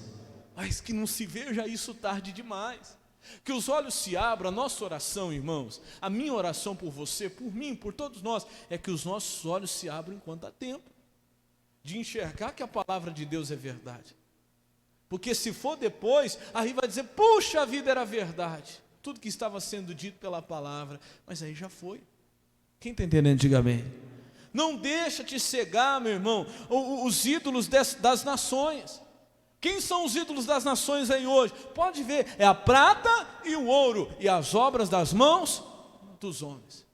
A: Mas que não se veja isso tarde demais. Que os olhos se abram. A nossa oração, irmãos, a minha oração por você, por mim, por todos nós, é que os nossos olhos se abram enquanto há tempo de enxergar que a palavra de Deus é verdade. Porque se for depois, aí vai dizer: puxa, a vida era verdade, tudo que estava sendo dito pela palavra, mas aí já foi. Quem está entendendo, diga amém. Não deixa te cegar, meu irmão, os ídolos das nações. Quem são os ídolos das nações aí hoje? Pode ver, é a prata e o ouro, e as obras das mãos dos homens.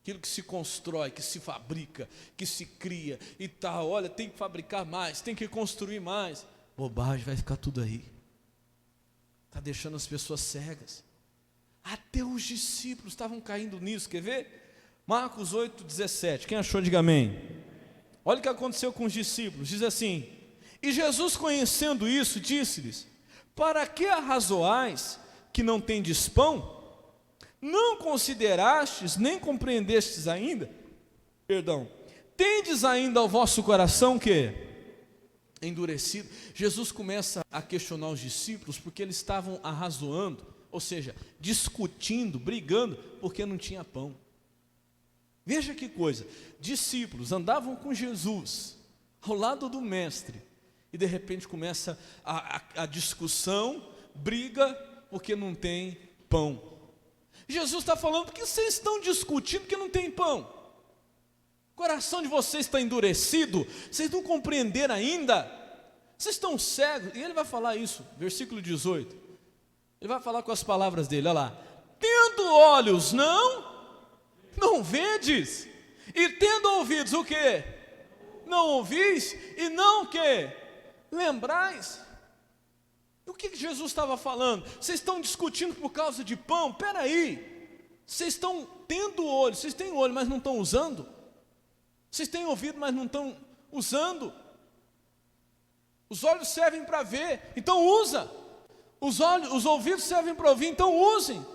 A: Aquilo que se constrói, que se fabrica, que se cria e tal. Olha, tem que fabricar mais, tem que construir mais. Bobagem, vai ficar tudo aí. Está deixando as pessoas cegas. Até os discípulos estavam caindo nisso, quer ver? Marcos 8, 17, quem achou, diga amém. Olha o que aconteceu com os discípulos, diz assim: e Jesus, conhecendo isso, disse-lhes: para que arrazoais que não tendes pão? Não considerastes, nem compreendestes ainda? Tendes ainda o vosso coração que? Endurecido. Jesus começa a questionar os discípulos porque eles estavam arrazoando, ou seja, discutindo, brigando, porque não tinha pão. Veja que coisa, discípulos andavam com Jesus, ao lado do mestre, e de repente começa a discussão, briga, porque não tem pão. Jesus está falando: porque vocês estão discutindo que não tem pão? O coração de vocês está endurecido, vocês não compreenderam ainda, vocês estão cegos. E ele vai falar isso, versículo 18, ele vai falar com as palavras dele, olha lá: tendo olhos, não vedes, e tendo ouvidos, o que? Não ouvis, e não o que? Lembrais. O que Jesus estava falando? Vocês estão discutindo por causa de pão? Espera aí, vocês estão tendo olho, vocês têm olho, mas não estão usando. Vocês têm ouvido, mas não estão usando. Os olhos servem para ver, então usa. Os ouvidos servem para ouvir, então usem.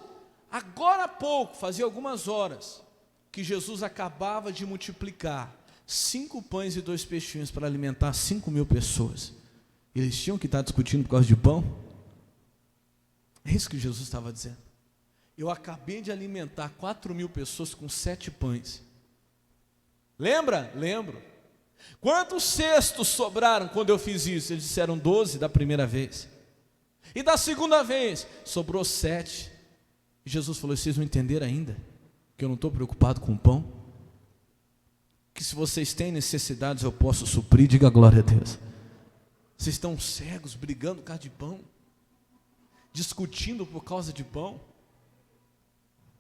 A: Agora há pouco, fazia algumas horas, que Jesus acabava de multiplicar 5 pães e 2 peixinhos para alimentar 5.000 pessoas. Eles tinham que estar discutindo por causa de pão? É isso que Jesus estava dizendo. Eu acabei de alimentar 4.000 pessoas com 7 pães. Lembra? Lembro. Quantos cestos sobraram quando eu fiz isso? Eles disseram 12 da primeira vez. E da segunda vez, sobrou 7. E Jesus falou: vocês não entenderam ainda? Que eu não estou preocupado com o pão? Que se vocês têm necessidades eu posso suprir, diga glória a Deus. Vocês estão cegos, brigando por causa de pão, discutindo por causa de pão.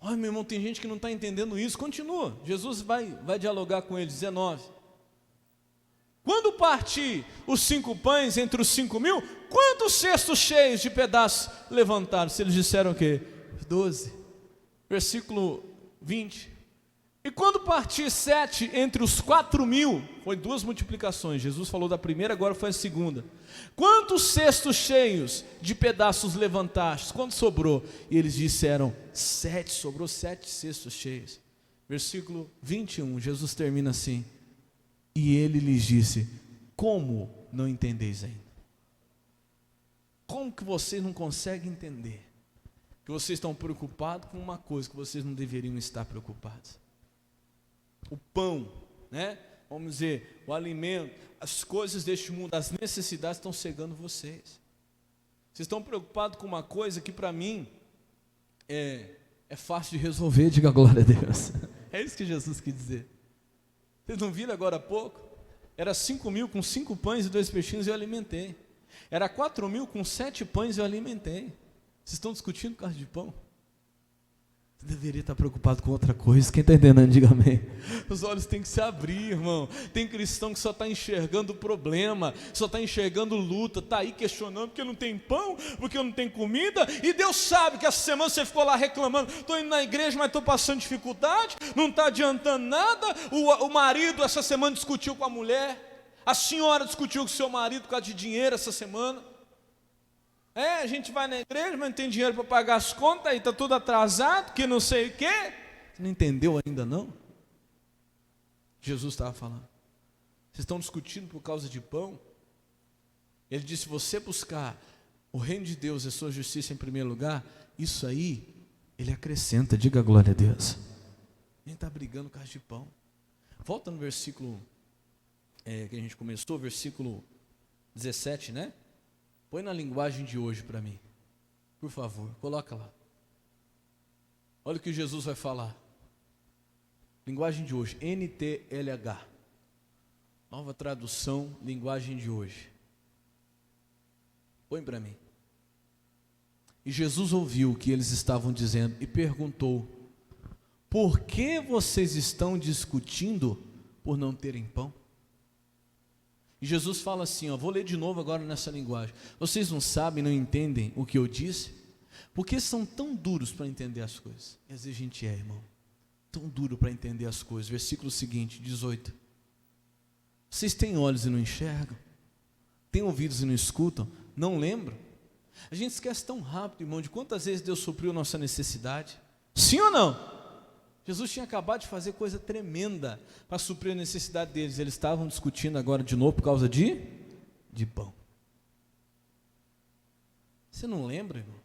A: Olha, meu irmão, tem gente que não está entendendo isso. Continua, Jesus vai dialogar com eles. 19. Quando parti os 5 pães entre os 5.000, quantos cestos cheios de pedaços levantaram? Se eles disseram o quê? 12. Versículo 20. E quando parti 7 entre os 4.000, foi 2 multiplicações, Jesus falou da primeira, agora foi a segunda. Quantos cestos cheios de pedaços levantaste? Quanto sobrou? E eles disseram 7, sobrou 7 cestos cheios. Versículo 21, Jesus termina assim: e ele lhes disse, como não entendeis ainda? Como que vocês não conseguem entender? Que vocês estão preocupados com uma coisa que vocês não deveriam estar preocupados. O pão, né? Vamos dizer, o alimento, as coisas deste mundo, as necessidades estão cegando vocês. Vocês estão preocupados com uma coisa que para mim é fácil de resolver, diga glória a Deus. É isso que Jesus quis dizer. Vocês não viram agora há pouco? Era 5.000 com 5 pães e 2 peixinhos e eu alimentei. Era 4.000 com 7 pães e eu alimentei. Vocês estão discutindo por causa de pão? Você deveria estar preocupado com outra coisa. Quem está entendendo, diga amém. Os olhos têm que se abrir, irmão. Tem cristão que só está enxergando problema, só está enxergando luta, está aí questionando porque não tem pão, porque não tem comida, e Deus sabe que essa semana você ficou lá reclamando, estou indo na igreja, mas estou passando dificuldade, não está adiantando nada. O marido essa semana discutiu com a mulher, a senhora discutiu com o seu marido por causa de dinheiro essa semana. A gente vai na igreja, mas não tem dinheiro para pagar as contas, aí está tudo atrasado, que não sei o quê. Você não entendeu ainda não? Jesus estava falando. Vocês estão discutindo por causa de pão? Ele disse, se você buscar o reino de Deus e a sua justiça em primeiro lugar, isso aí, Ele acrescenta, diga glória a Deus. A gente está brigando por causa de pão. Volta no versículo que a gente começou, versículo 17, né? Põe na linguagem de hoje para mim, por favor, coloca lá. Olha o que Jesus vai falar. Linguagem de hoje, NTLH. Nova tradução, linguagem de hoje. Põe para mim. E Jesus ouviu o que eles estavam dizendo e perguntou, por que vocês estão discutindo por não terem pão? E Jesus fala assim, vou ler de novo agora nessa linguagem. Vocês não sabem, não entendem o que eu disse? Por que são tão duros para entender as coisas? E às vezes a gente irmão, tão duro para entender as coisas. Versículo seguinte, 18. Vocês têm olhos e não enxergam? Têm ouvidos e não escutam? Não lembram? A gente esquece tão rápido, irmão, de quantas vezes Deus supriu nossa necessidade. Sim ou não? Jesus tinha acabado de fazer coisa tremenda para suprir a necessidade deles. Eles estavam discutindo agora de novo por causa de pão. Você não lembra, irmão?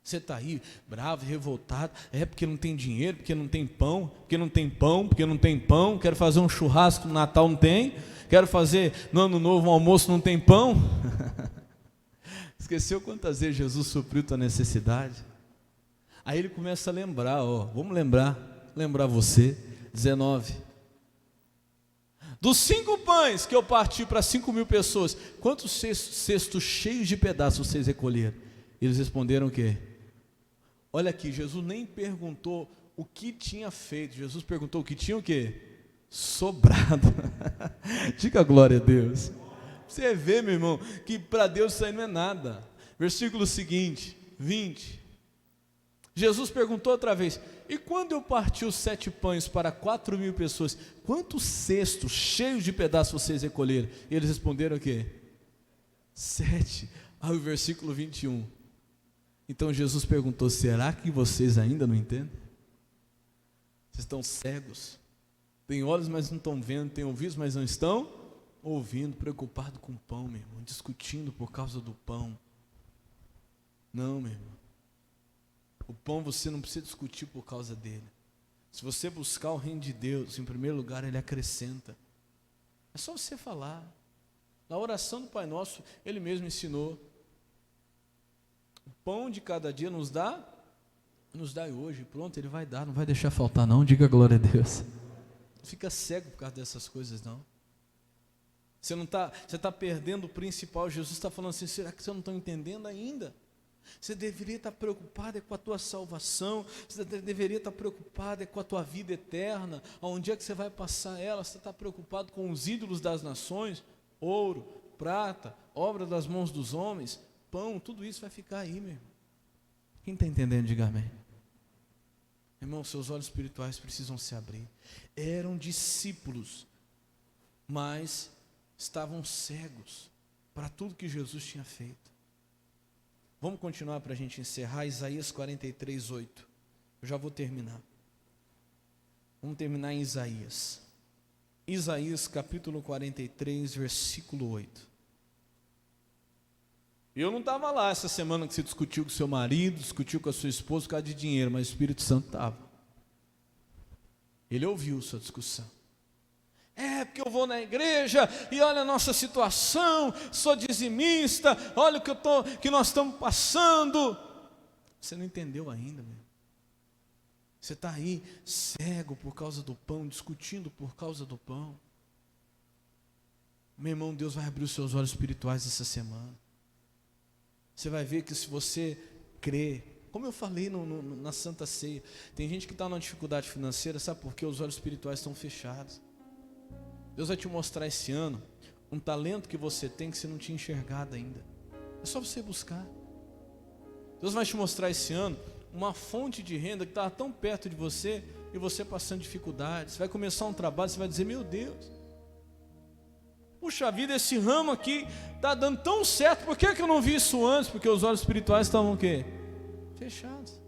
A: Você está aí bravo, revoltado. Porque não tem dinheiro, porque não tem pão, porque não tem pão, porque não tem pão. Quero fazer um churrasco no Natal, não tem. Quero fazer no Ano Novo um almoço, não tem pão. Esqueceu quantas vezes Jesus supriu tua necessidade? Aí ele começa a lembrar, vamos lembrar você, 19. Dos 5 pães que eu parti para 5.000 pessoas, quantos cestos cheios de pedaços vocês recolheram? Eles responderam o quê? Olha aqui, Jesus nem perguntou o que tinha feito, Jesus perguntou o que tinha o quê? Sobrado. Diga glória a Deus. Você vê, meu irmão, que para Deus isso aí não é nada. Versículo seguinte, 20. Jesus perguntou outra vez, e quando eu parti os 7 pães para 4.000 pessoas, quantos cestos cheios de pedaços vocês recolheram? E eles responderam o quê? 7. Aí o versículo 21. Então Jesus perguntou, será que vocês ainda não entendem? Vocês estão cegos, têm olhos, mas não estão vendo, têm ouvidos, mas não estão ouvindo, preocupado com o pão, meu irmão, discutindo por causa do pão. Não, meu irmão. O pão você não precisa discutir por causa dele. Se você buscar o reino de Deus, em primeiro lugar, Ele acrescenta. É só você falar. Na oração do Pai Nosso, Ele mesmo ensinou. O pão de cada dia nos dá hoje. Pronto, Ele vai dar, não vai deixar faltar não. Diga glória a Deus. Não fica cego por causa dessas coisas não. Você está perdendo o principal. Jesus está falando assim, será que você não está entendendo ainda? Você deveria estar preocupado com a tua salvação, você deveria estar preocupado com a tua vida eterna, onde é que você vai passar ela, você está preocupado com os ídolos das nações, ouro, prata, obra das mãos dos homens, pão, tudo isso vai ficar aí, meu irmão. Quem está entendendo, diga amém. Irmão, seus olhos espirituais precisam se abrir. Eram discípulos, mas estavam cegos para tudo que Jesus tinha feito. Vamos continuar para a gente encerrar. Isaías 43, 8. Eu já vou terminar. Vamos terminar em Isaías. Isaías capítulo 43, versículo 8. Eu não estava lá essa semana que você discutiu com seu marido, discutiu com a sua esposa por causa de dinheiro, mas o Espírito Santo estava. Ele ouviu sua discussão. Porque eu vou na igreja e olha a nossa situação, sou dizimista, olha o que nós estamos passando. Você não entendeu ainda, meu. Você está aí cego por causa do pão, discutindo por causa do pão. Meu irmão, Deus vai abrir os seus olhos espirituais essa semana. Você vai ver que se você crer, como eu falei na Santa Ceia, tem gente que está numa dificuldade financeira, sabe por quê? Os olhos espirituais estão fechados. Deus vai te mostrar esse ano um talento que você tem que você não tinha enxergado ainda. É só você buscar. Deus vai te mostrar esse ano uma fonte de renda que estava tão perto de você e você passando dificuldades. Você vai começar um trabalho, você vai dizer, meu Deus, puxa vida, esse ramo aqui está dando tão certo, por que eu não vi isso antes? Porque os olhos espirituais estavam o quê? Fechados.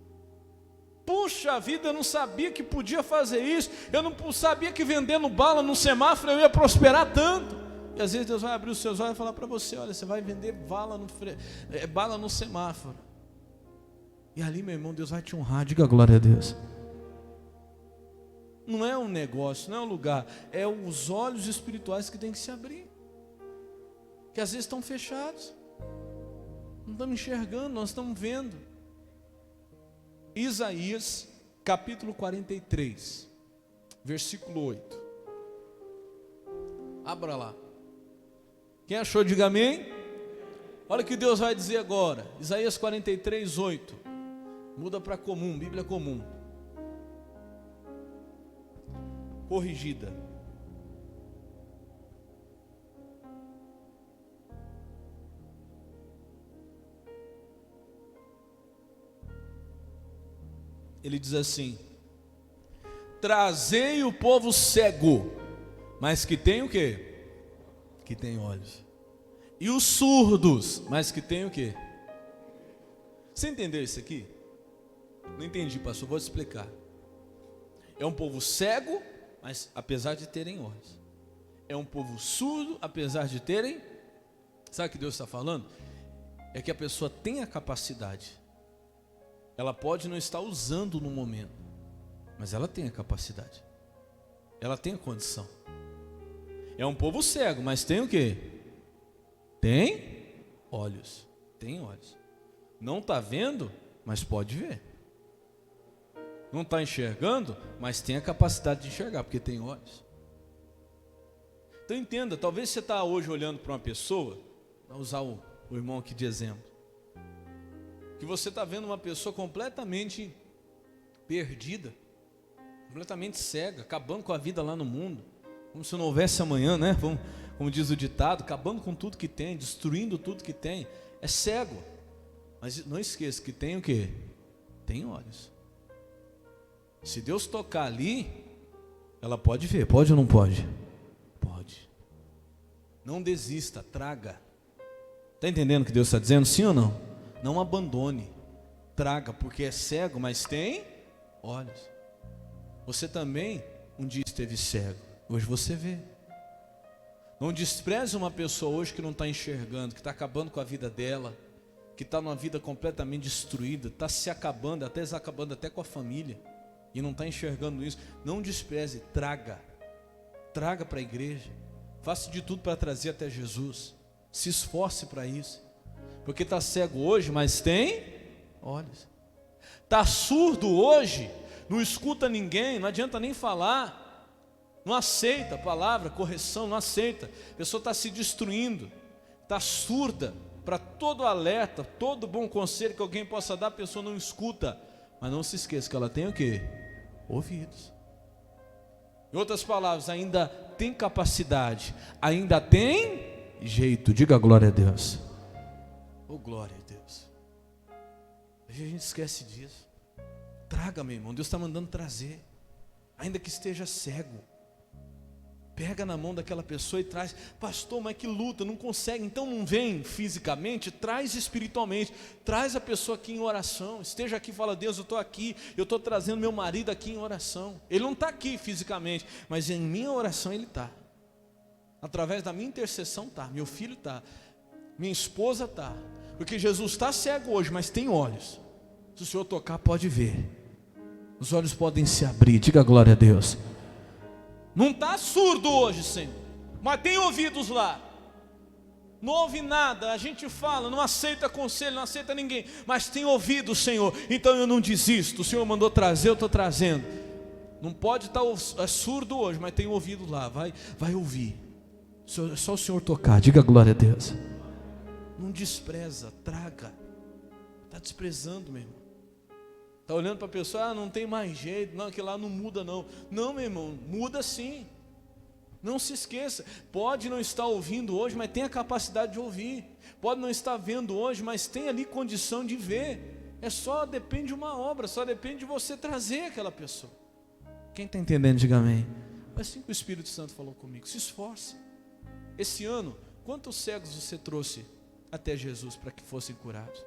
A: Puxa vida, eu não sabia que podia fazer isso, eu não sabia que vendendo bala no semáforo eu ia prosperar tanto. E às vezes Deus vai abrir os seus olhos e falar para você, olha, você vai vender bala no semáforo. E ali, meu irmão, Deus vai te honrar, diga glória a Deus. Não é um negócio, não é um lugar, é os olhos espirituais que tem que se abrir, que às vezes estão fechados, não estamos enxergando, nós estamos vendo. Isaías capítulo 43, versículo 8. Abra lá. Quem achou, diga amém. Olha o que Deus vai dizer agora. Isaías 43, 8. Muda para comum, Bíblia comum. Corrigida. Ele diz assim: trazei o povo cego, mas que tem o quê? Que tem olhos. E os surdos, mas que tem o quê? Você entendeu isso aqui? Não entendi, pastor, vou te explicar. É um povo cego, mas apesar de terem olhos. É um povo surdo, apesar de terem. Sabe o que Deus está falando? É que a pessoa tem a capacidade. Ela pode não estar usando no momento, mas ela tem a capacidade. Ela tem a condição. É um povo cego, mas tem o quê? Tem olhos. Tem olhos. Não está vendo, mas pode ver. Não está enxergando, mas tem a capacidade de enxergar, porque tem olhos. Então entenda, talvez você está hoje olhando para uma pessoa, vou usar o irmão aqui de exemplo, que você está vendo uma pessoa completamente perdida, completamente cega, acabando com a vida lá no mundo, como se não houvesse amanhã, né? Como diz o ditado, acabando com tudo que tem, destruindo tudo que tem, é cego. Mas não esqueça que tem o quê? Tem olhos. Se Deus tocar ali, ela pode ver, pode ou não pode? Pode. Não desista, traga. Está entendendo o que Deus está dizendo? Sim ou não? Não abandone, traga, porque é cego, mas tem olhos. Você também um dia esteve cego, hoje você vê. Não despreze uma pessoa hoje que não está enxergando, que está acabando com a vida dela, que está numa vida completamente destruída, está se acabando até com a família, e não está enxergando isso. Não despreze, traga para a igreja, faça de tudo para trazer até Jesus, se esforce para isso. Porque está cego hoje, mas tem olhos. Está surdo hoje, não escuta ninguém, não adianta nem falar, não aceita a palavra, correção, não aceita. A pessoa está se destruindo, está surda para todo alerta, todo bom conselho que alguém possa dar, a pessoa não escuta. Mas não se esqueça que ela tem o quê? Ouvidos. Em outras palavras, ainda tem capacidade, ainda tem jeito. Diga glória a Deus. Oh, glória a Deus. A gente esquece disso. Traga, meu irmão, Deus está mandando trazer, ainda que esteja cego. Pega na mão daquela pessoa e traz. Pastor, mas que luta, não consegue. Então não vem fisicamente, traz espiritualmente. Traz a pessoa aqui em oração. Esteja aqui e fala: Deus, eu estou aqui, eu estou trazendo meu marido aqui em oração. Ele não está aqui fisicamente, mas em minha oração ele está. Através da minha intercessão está. Meu filho está, minha esposa está. Porque Jesus está cego hoje, mas tem olhos. Se o Senhor tocar, pode ver. Os olhos podem se abrir. Diga glória a Deus. Não está surdo hoje, Senhor, mas tem ouvidos lá. Não ouve nada, a gente fala, não aceita conselho, não aceita ninguém, mas tem ouvido, Senhor. Então eu não desisto. O Senhor mandou trazer, eu estou trazendo. Não pode estar surdo hoje, mas tem ouvido lá. Vai ouvir. É só o Senhor tocar. Diga glória a Deus. Não despreza, traga. Está desprezando, meu irmão. Está olhando para a pessoa: não tem mais jeito, não, aquilo lá não muda não. Não, meu irmão, muda sim. Não se esqueça, pode não estar ouvindo hoje, mas tem a capacidade de ouvir. Pode não estar vendo hoje, mas tem ali condição de ver. Só depende de uma obra, só depende de você trazer aquela pessoa. Quem está entendendo, diga amém. Mas assim que o Espírito Santo falou comigo: se esforce. Esse ano, quantos cegos você trouxe até Jesus para que fossem curados?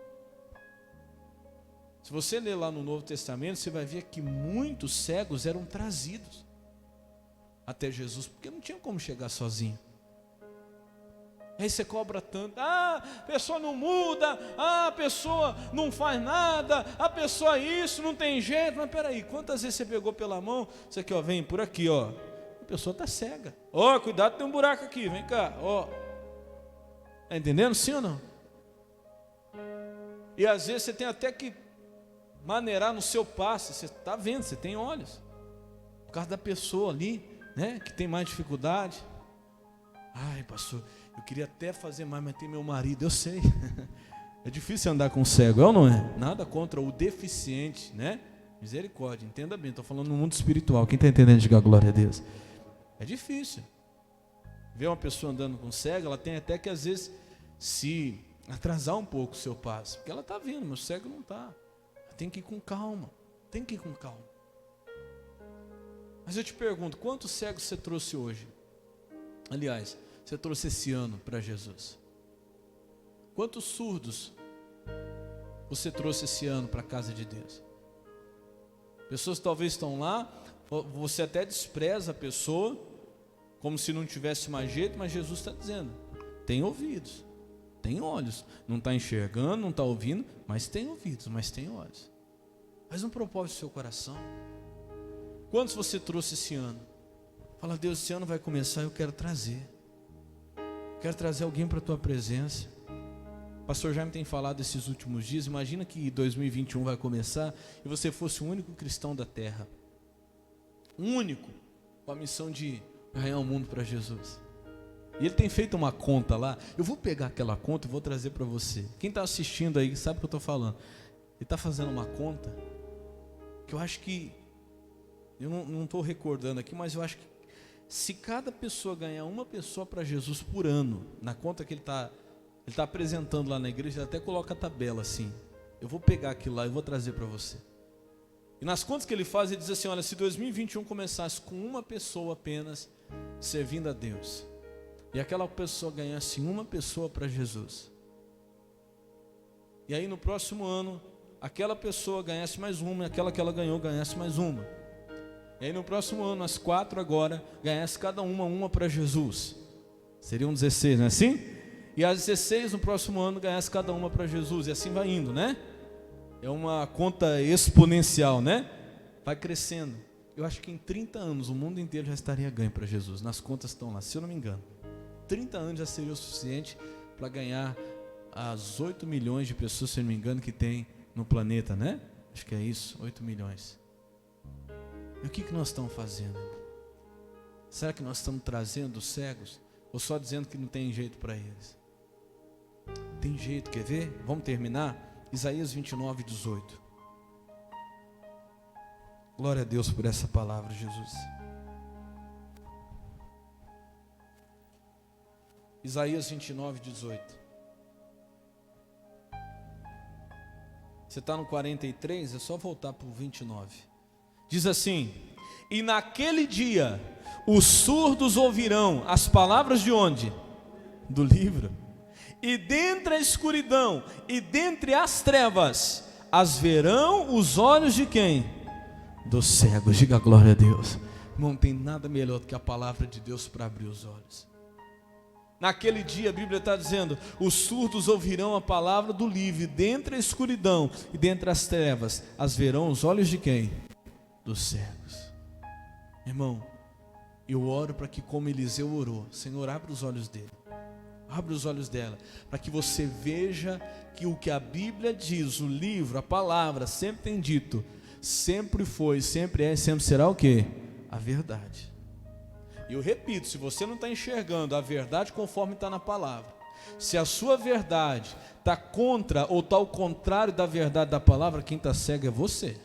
A: Se você ler lá no Novo Testamento, você vai ver que muitos cegos eram trazidos até Jesus, porque não tinha como chegar sozinho. Aí você cobra tanto: a pessoa não muda, a pessoa não faz nada, a pessoa isso, não tem jeito. Mas peraí, quantas vezes você pegou pela mão? Você aqui, ó, vem por aqui, ó. A pessoa está cega. Ó, cuidado, tem um buraco aqui, vem cá, ó. Está entendendo, sim ou não? E às vezes você tem até que maneirar no seu passe. Você está vendo, você tem olhos, por causa da pessoa ali, né, que tem mais dificuldade. Ai, pastor, eu queria até fazer mais, mas tem meu marido. Eu sei. É difícil andar com cego, é ou não é? Nada contra o deficiente, né? Misericórdia, entenda bem, estou falando no mundo espiritual. Quem está entendendo, diga glória a Deus. É difícil ver uma pessoa andando com cego. Ela tem até que às vezes se atrasar um pouco o seu passo, porque ela está vendo, mas o cego não está. Tem que ir com calma, tem que ir com calma. Mas eu te pergunto, quantos cegos você trouxe hoje? Aliás, você trouxe esse ano para Jesus? Quantos surdos você trouxe esse ano para a casa de Deus? Pessoas talvez estão lá, você até despreza a pessoa, como se não tivesse mais jeito, mas Jesus está dizendo: tem ouvidos, tem olhos, não está enxergando, não está ouvindo, mas tem ouvidos, mas tem olhos. Faz um propósito no seu coração. Quantos você trouxe esse ano? Fala: Deus, esse ano vai começar, eu quero trazer. Quero trazer alguém para a tua presença. O pastor Jaime tem falado esses últimos dias. Imagina que 2021 vai começar e você fosse o único cristão da terra, único, com a missão de ganhar o mundo para Jesus. E ele tem feito uma conta lá. Eu vou pegar aquela conta e vou trazer para você. Quem está assistindo aí sabe o que eu estou falando. Ele está fazendo uma conta que eu acho que, eu não estou recordando aqui, mas eu acho que se cada pessoa ganhar uma pessoa para Jesus por ano, na conta que ele está apresentando lá na igreja, ele até coloca a tabela assim. Eu vou pegar aquilo lá e vou trazer para você. E nas contas que ele faz, ele diz assim: olha, se 2021 começasse com uma pessoa apenas servindo a Deus, e aquela pessoa ganhasse uma pessoa para Jesus, e aí no próximo ano aquela pessoa ganhasse mais uma, e aquela que ela ganhou ganhasse mais uma, e aí no próximo ano as 4 agora ganhasse cada uma para Jesus, seriam 16, não é assim? E as 16 no próximo ano ganhasse cada uma para Jesus, e assim vai indo, né? É uma conta exponencial, né? Vai crescendo. Eu acho que em 30 anos o mundo inteiro já estaria ganho para Jesus. Nas contas estão lá, se eu não me engano. 30 anos já seria o suficiente para ganhar as 8 milhões de pessoas, se eu não me engano, que tem no planeta, né? Acho que é isso, 8 milhões. E o que nós estamos fazendo? Será que nós estamos trazendo os cegos? Ou só dizendo que não tem jeito para eles? Tem jeito, quer ver? Vamos terminar? Isaías 29, 18. Glória a Deus por essa palavra, Jesus. Isaías 29, 18. Você está no 43, é só voltar para o 29. Diz assim: e naquele dia os surdos ouvirão as palavras de onde? Do livro. E dentre a escuridão e dentre as trevas as verão os olhos de quem? Dos cegos. Diga glória a Deus. Não tem nada melhor do que a palavra de Deus para abrir os olhos. Naquele dia a Bíblia está dizendo: os surdos ouvirão a palavra do livro, dentre a escuridão e dentre as trevas as verão os olhos de quem? Dos cegos. Irmão, eu oro para que, como Eliseu orou, Senhor, abre os olhos dele, abre os olhos dela, para que você veja que o que a Bíblia diz, o livro, a palavra sempre tem dito, sempre foi, sempre é e sempre será o quê? A verdade. E eu repito, se você não está enxergando a verdade conforme está na palavra, se a sua verdade está contra ou está ao contrário da verdade da palavra, quem está cego é você.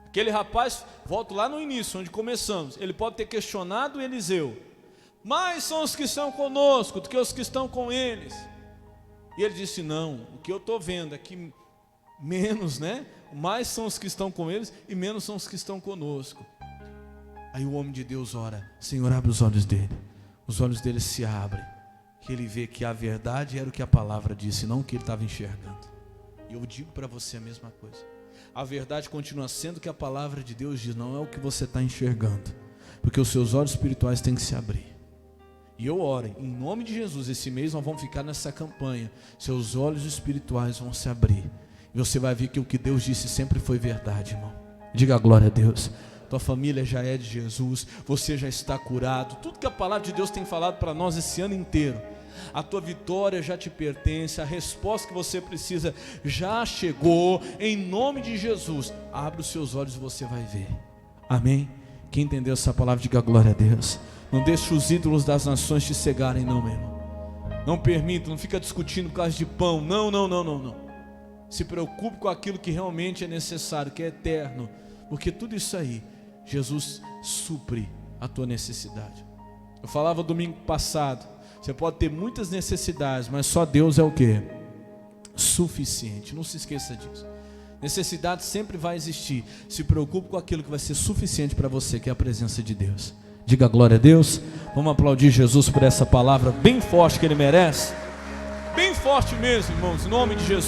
A: Aquele rapaz, volto lá no início, onde começamos, ele pode ter questionado Eliseu: mais são os que estão conosco do que os que estão com eles. E ele disse: não, o que eu estou vendo é que menos, mais são os que estão com eles e menos são os que estão conosco. Aí o homem de Deus ora: Senhor, abre os olhos dele. Os olhos dele se abrem, que ele vê que a verdade era o que a palavra disse, não o que ele estava enxergando. E eu digo para você a mesma coisa. A verdade continua sendo o que a palavra de Deus diz, não é o que você está enxergando, porque os seus olhos espirituais têm que se abrir. E eu oro, em nome de Jesus, esse mês nós vamos ficar nessa campanha, seus olhos espirituais vão se abrir, e você vai ver que o que Deus disse sempre foi verdade, irmão. Diga glória a Deus. Tua família já é de Jesus, você já está curado, tudo que a palavra de Deus tem falado para nós esse ano inteiro, a tua vitória já te pertence, a resposta que você precisa já chegou, em nome de Jesus. Abre os seus olhos e você vai ver. Amém? Quem entendeu essa palavra, diga glória a Deus. Não deixe os ídolos das nações te cegarem, não, meu irmão. Não permita, não fica discutindo por causa de pão, não. Se preocupe com aquilo que realmente é necessário, que é eterno, porque tudo isso aí Jesus supre a tua necessidade. Eu falava domingo passado, você pode ter muitas necessidades, mas só Deus é o quê? Suficiente. Não se esqueça disso. Necessidade sempre vai existir. Se preocupe com aquilo que vai ser suficiente para você, que é a presença de Deus. Diga glória a Deus. Vamos aplaudir Jesus por essa palavra bem forte que Ele merece. Bem forte mesmo, irmãos, em nome de Jesus.